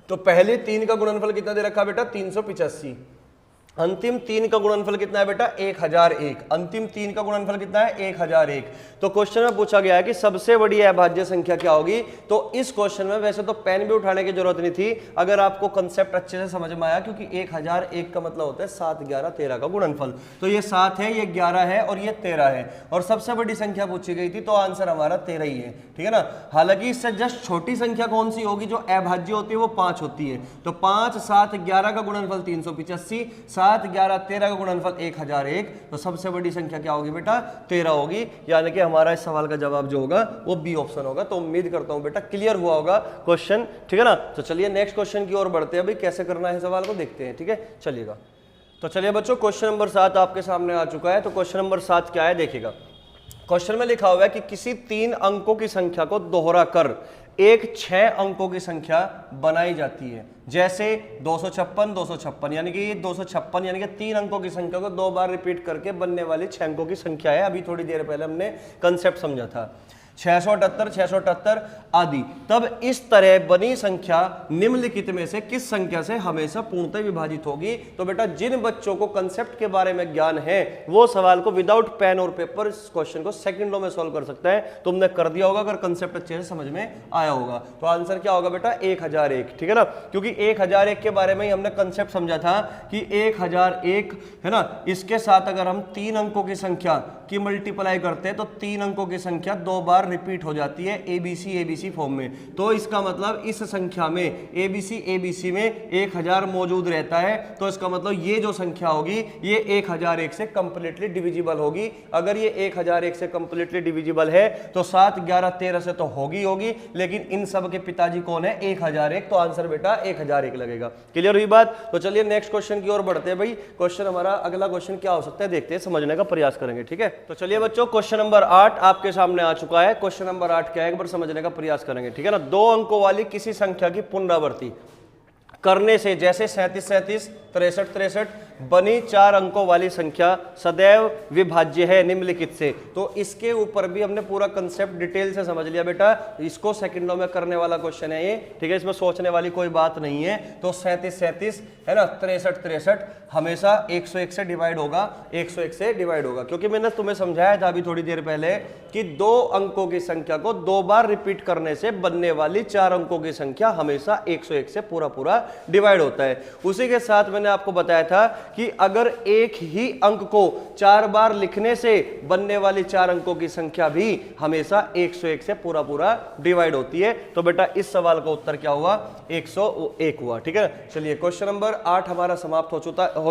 तो पहले 3 का गुणनफल कितना दे रखा बेटा, 385। अंतिम 3 का गुणनफल कितना है बेटा, 1001। अंतिम 3 का गुणनफल कितना है, 1001। तो क्वेश्चन में पूछा गया है कि सबसे बड़ी अभाज्य संख्या क्या होगी। तो इस क्वेश्चन में वैसे तो पेन भी उठाने की जरूरत नहीं थी अगर आपको कंसेप्ट अच्छे से समझ में आया, क्योंकि 1001 का मतलब होता है 7, 11, 13 का गुणनफल। तो ये 7 है, ये 11 है और ये 13 है, और सबसे बड़ी संख्या पूछी गई थी, तो आंसर हमारा 13 ही है। ठीक है ना, हालांकि इससे जस्ट छोटी संख्या कौन सी होगी जो अभाज्य होती है, वो 5 होती है। तो 5, 7, 11 का गुणनफल 385, 7, 11, 13 का गुणनफल 1001। तो सबसे बड़ी संख्या क्या होगी बेटा, 13 होगी, यानी कि हमारा इस सवाल का जवाब जो होगा वो बी ऑप्शन होगा। तो उम्मीद करता हूं बेटा क्लियर हुआ होगा क्वेश्चन। ठीक है ना, तो चलिए नेक्स्ट क्वेश्चन की ओर बढ़ते हैं। भाई कैसे करना है सवाल को देखते हैं। ठीक है, चलिएगा। तो चलिए बच्चों क्वेश्चन नंबर 7 आपके सामने आ चुका है। तो क्वेश्चन नंबर 7 क्या है देखिएगा। क्वेश्चन में लिखा हुआ है कि किसी 3 अंकों की संख्या को दोहरा कर एक 6 अंकों की संख्या बनाई जाती है, जैसे 256, 256, यानी कि ये 256 यानी कि 3 अंकों की संख्या को 2 बार रिपीट करके बनने वाली 6 अंकों की संख्या है। अभी थोड़ी देर पहले हमने कंसेप्ट समझा था। 678, 678 आदि। तब इस तरह बनी संख्या निम्नलिखित में से किस संख्या से हमेशा पूर्णतः विभाजित होगी। तो बेटा जिन बच्चों को कंसेप्ट के बारे में ज्ञान है वो सवाल को विदाउट पेन और पेपर इस क्वेश्चन को सेकंडों में सॉल्व कर सकता है। तुमने कर दिया होगा अगर कंसेप्ट अच्छे से समझ में आया होगा। तो आंसर क्या होगा बेटा, 1001। ठीक है ना, क्योंकि 1001 के बारे में ही हमने कंसेप्ट समझा था कि 1001 है ना, इसके साथ अगर हम 3 अंकों की संख्या की मल्टीप्लाई करते हैं तो 3 अंकों की संख्या 2 बार रिपीट हो जाती है एबीसी फॉर्म में। तो इसका मतलब इस संख्या में एबीसी में 1000 मौजूद रहता है। तो इसका मतलब ये जो संख्या होगी ये 1001 से कंप्लीटली डिविजिबल होगी। अगर ये 1001 से कंप्लीटली डिविजिबल है तो 7, 11, 13 से तो होगी, लेकिन इन सब के पिताजी कौन है, 1001। तो आंसर बेटा 1001 लगेगा। क्लियर हुई बात। तो चलिए नेक्स्ट क्वेश्चन की ओर बढ़ते हैं। भाई क्वेश्चन हमारा अगला क्वेश्चन क्या हो सकता है देखते हैं, समझने का प्रयास करेंगे। ठीक है, तो चलिए बच्चों क्वेश्चन नंबर 8 आपके सामने आ चुका है। क्वेश्चन नंबर 8 क्या है एक बार समझने का प्रयास करेंगे। ठीक है ना, 2 अंकों वाली किसी संख्या की पुनरावृत्ति करने से, जैसे 37, 37, 63 63 बनी 4 अंकों वाली संख्या सदैव विभाज्य है निम्नलिखित से। तो इसके ऊपर भी हमने पूरा कंसेप्ट डिटेल से समझ लिया बेटा, इसको सेकंडों में करने वाला क्वेश्चन है ये, ठीक है, इसमें सोचने वाली कोई बात नहीं है। तो 37 37 है ना, 63 63 हमेशा 101 से डिवाइड होगा, 101 से डिवाइड होगा, क्योंकि मैंने तुम्हें समझाया था अभी थोड़ी देर पहले कि 2 अंकों की संख्या को 2 बार रिपीट करने से बनने वाली 4 अंकों की संख्या हमेशा 101 से पूरा पूरा डिवाइड होता है। उसी के साथ मैंने आपको बताया था कि अगर एक ही अंक को 4 बार लिखने से बनने वाली 4 अंकों की संख्या भी हमेशा 101 से पूरा पूरा डिवाइड होती है। तो बेटा इस सवाल का उत्तर क्या हुआ, 101 हुआ, ठीक है। चलिए क्वेश्चन नंबर 8 हमारा समाप्त हो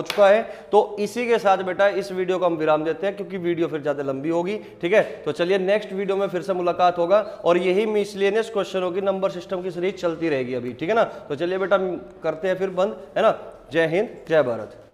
चुका है। तो इसी के साथ बेटा इस वीडियो को हम विराम देते हैं, क्योंकि वीडियो फिर ज्यादा लंबी होगी, ठीक है। तो चलिए नेक्स्ट वीडियो में फिर से मुलाकात होगा और यही मिसलेनियस क्वेश्चनों की नंबर सिस्टम की सीरीज चलती रहेगी अभी, ठीक है ना। तो चलिए बेटा करते हैं फिर बंद, है ना। जय हिंद, जय भारत।